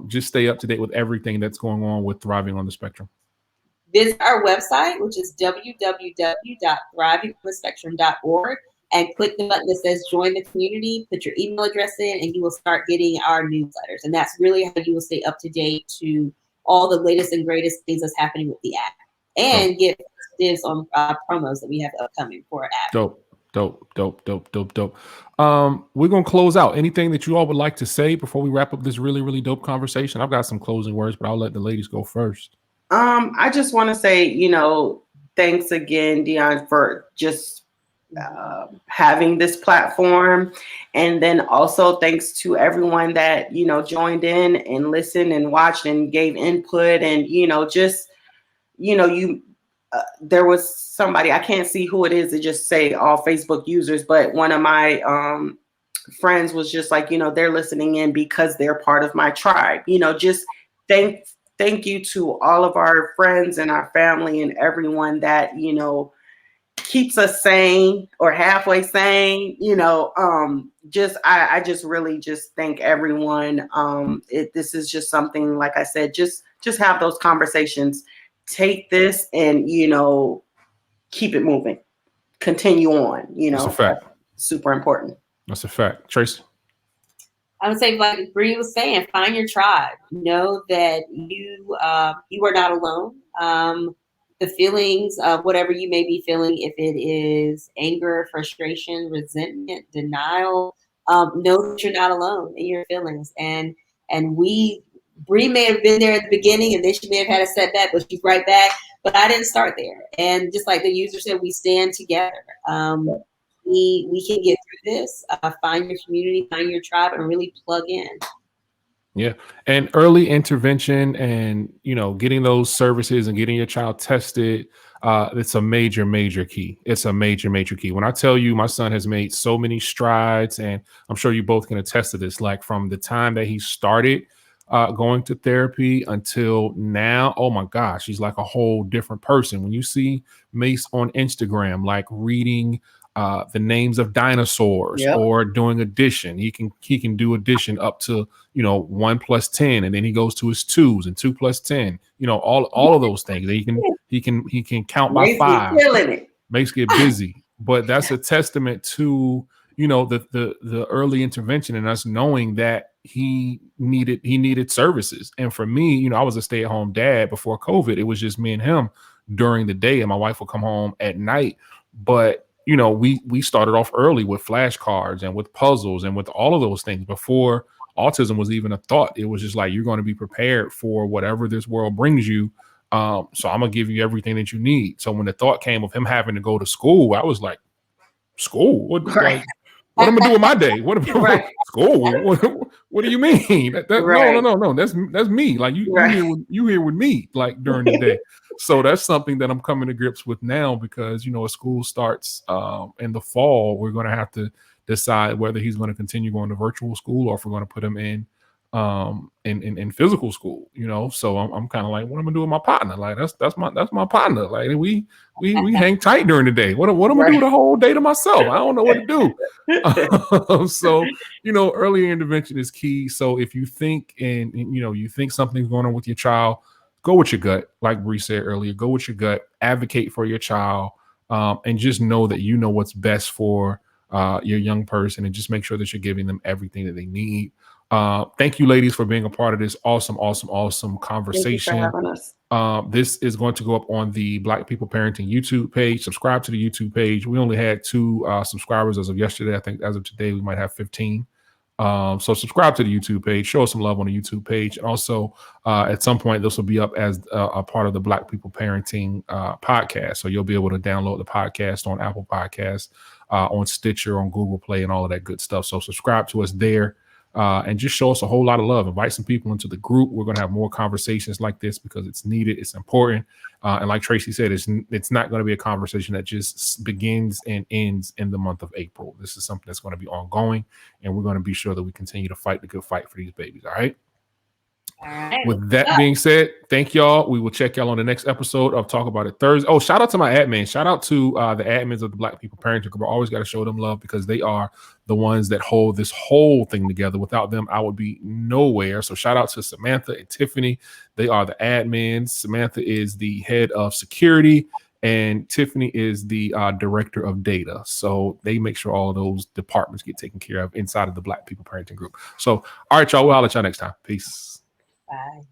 just stay up to date with everything that's going on with Thriving on the Spectrum? Visit our website, which is www.thrivingonthespectrum.org, and click the button that says join the community, put your email address in, and you will start getting our newsletters. And that's really how you will stay up to date to all the latest and greatest things that's happening with the app, and get tips on promos that we have upcoming for our app. Dope. We're going to close out. Anything that you all would like to say before we wrap up this really, really dope conversation? I've got some closing words, but I'll let the ladies go first. I just want to say, thanks again, Dion, for just having this platform. And then also thanks to everyone that, joined in and listened and watched and gave input. And, there was somebody, I can't see who it is, to just say all Facebook users, but one of my friends was just like, they're listening in because they're part of my tribe. Just thank you to all of our friends and our family and everyone that, keeps us sane or halfway sane. I just really just thank everyone. This is just something, like I said, just have those conversations. Take this and, keep it moving. Continue on. That's a fact. That's super important. That's a fact. Tracey? I would say, like Bree was saying, find your tribe. Know that you are not alone. The feelings of whatever you may be feeling, if it is anger, frustration, resentment, denial, know that you're not alone in your feelings. And Bree may have been there at the beginning, and then she may have had a setback, but she's right back. But I didn't start there. And just like the user said, we stand together. We can get through this. Find your community, find your tribe, and really plug in. Yeah. And early intervention and, getting those services and getting your child tested, it's a major, major key. It's a major, major key. When I tell you my son has made so many strides, and I'm sure you both can attest to this, like from the time that he started going to therapy until now, oh my gosh, he's like a whole different person. When you see Mace on Instagram, like reading the names of dinosaurs, or doing addition, he can do addition up to 1 + 10, and then he goes to his 2s and 2 + 10, all of those things. He can count by 5. Mace get busy, but that's a testament to the early intervention and us knowing that he needed services. And for me, I was a stay-at-home dad before COVID. It was just me and him during the day, and my wife would come home at night. But we started off early with flashcards and with puzzles and with all of those things before autism was even a thought. It was just like, you're going to be prepared for whatever this world brings you. So I'm going to give you everything that you need. So when the thought came of him having to go to school, I was like, school? What am I doing with my day? School? What do you mean? No. That's me. Like you here with me, like during the day. So that's something that I'm coming to grips with now, because as school starts in the fall, we're going to have to decide whether he's going to continue going to virtual school or if we're going to put him in physical school. So I'm kind of like, what am I doing with my partner? Like that's my partner. Like we hang tight during the day. What am I do the whole day to myself? I don't know what to do. So early intervention is key. So if you think you think something's going on with your child, go with your gut. Like Bree said earlier, go with your gut, advocate for your child, and just know that you know what's best for your young person, and just make sure that you're giving them everything that they need. Thank you, ladies, for being a part of this awesome conversation. Thank you for having us. This is going to go up on the Black People Parenting YouTube page. Subscribe to the YouTube page. We only had 2 subscribers as of yesterday. I think as of today, we might have 15. So subscribe to the YouTube page, show us some love on the YouTube page. And also at some point, this will be up as a part of the Black People Parenting podcast. So you'll be able to download the podcast on Apple Podcasts, on Stitcher, on Google Play, and all of that good stuff. So subscribe to us there. And just show us a whole lot of love. Invite some people into the group. We're going to have more conversations like this because it's needed. It's important. And like Tracey said, it's not going to be a conversation that just begins and ends in the month of April. This is something that's going to be ongoing, and we're going to be sure that we continue to fight the good fight for these babies. All right. All right. With that being said, thank y'all. We will check y'all on the next episode of Talk About It Thursday. Oh, shout out to my admin. Shout out to the admins of the Black People Parenting Group. I always got to show them love because they are the ones that hold this whole thing together. Without them, I would be nowhere. So shout out to Samantha and Tiffany. They are the admins. Samantha is the head of security, and Tiffany is the director of data. So they make sure all of those departments get taken care of inside of the Black People Parenting Group. So, all right, y'all. We'll holler at y'all next time. Peace. Bye.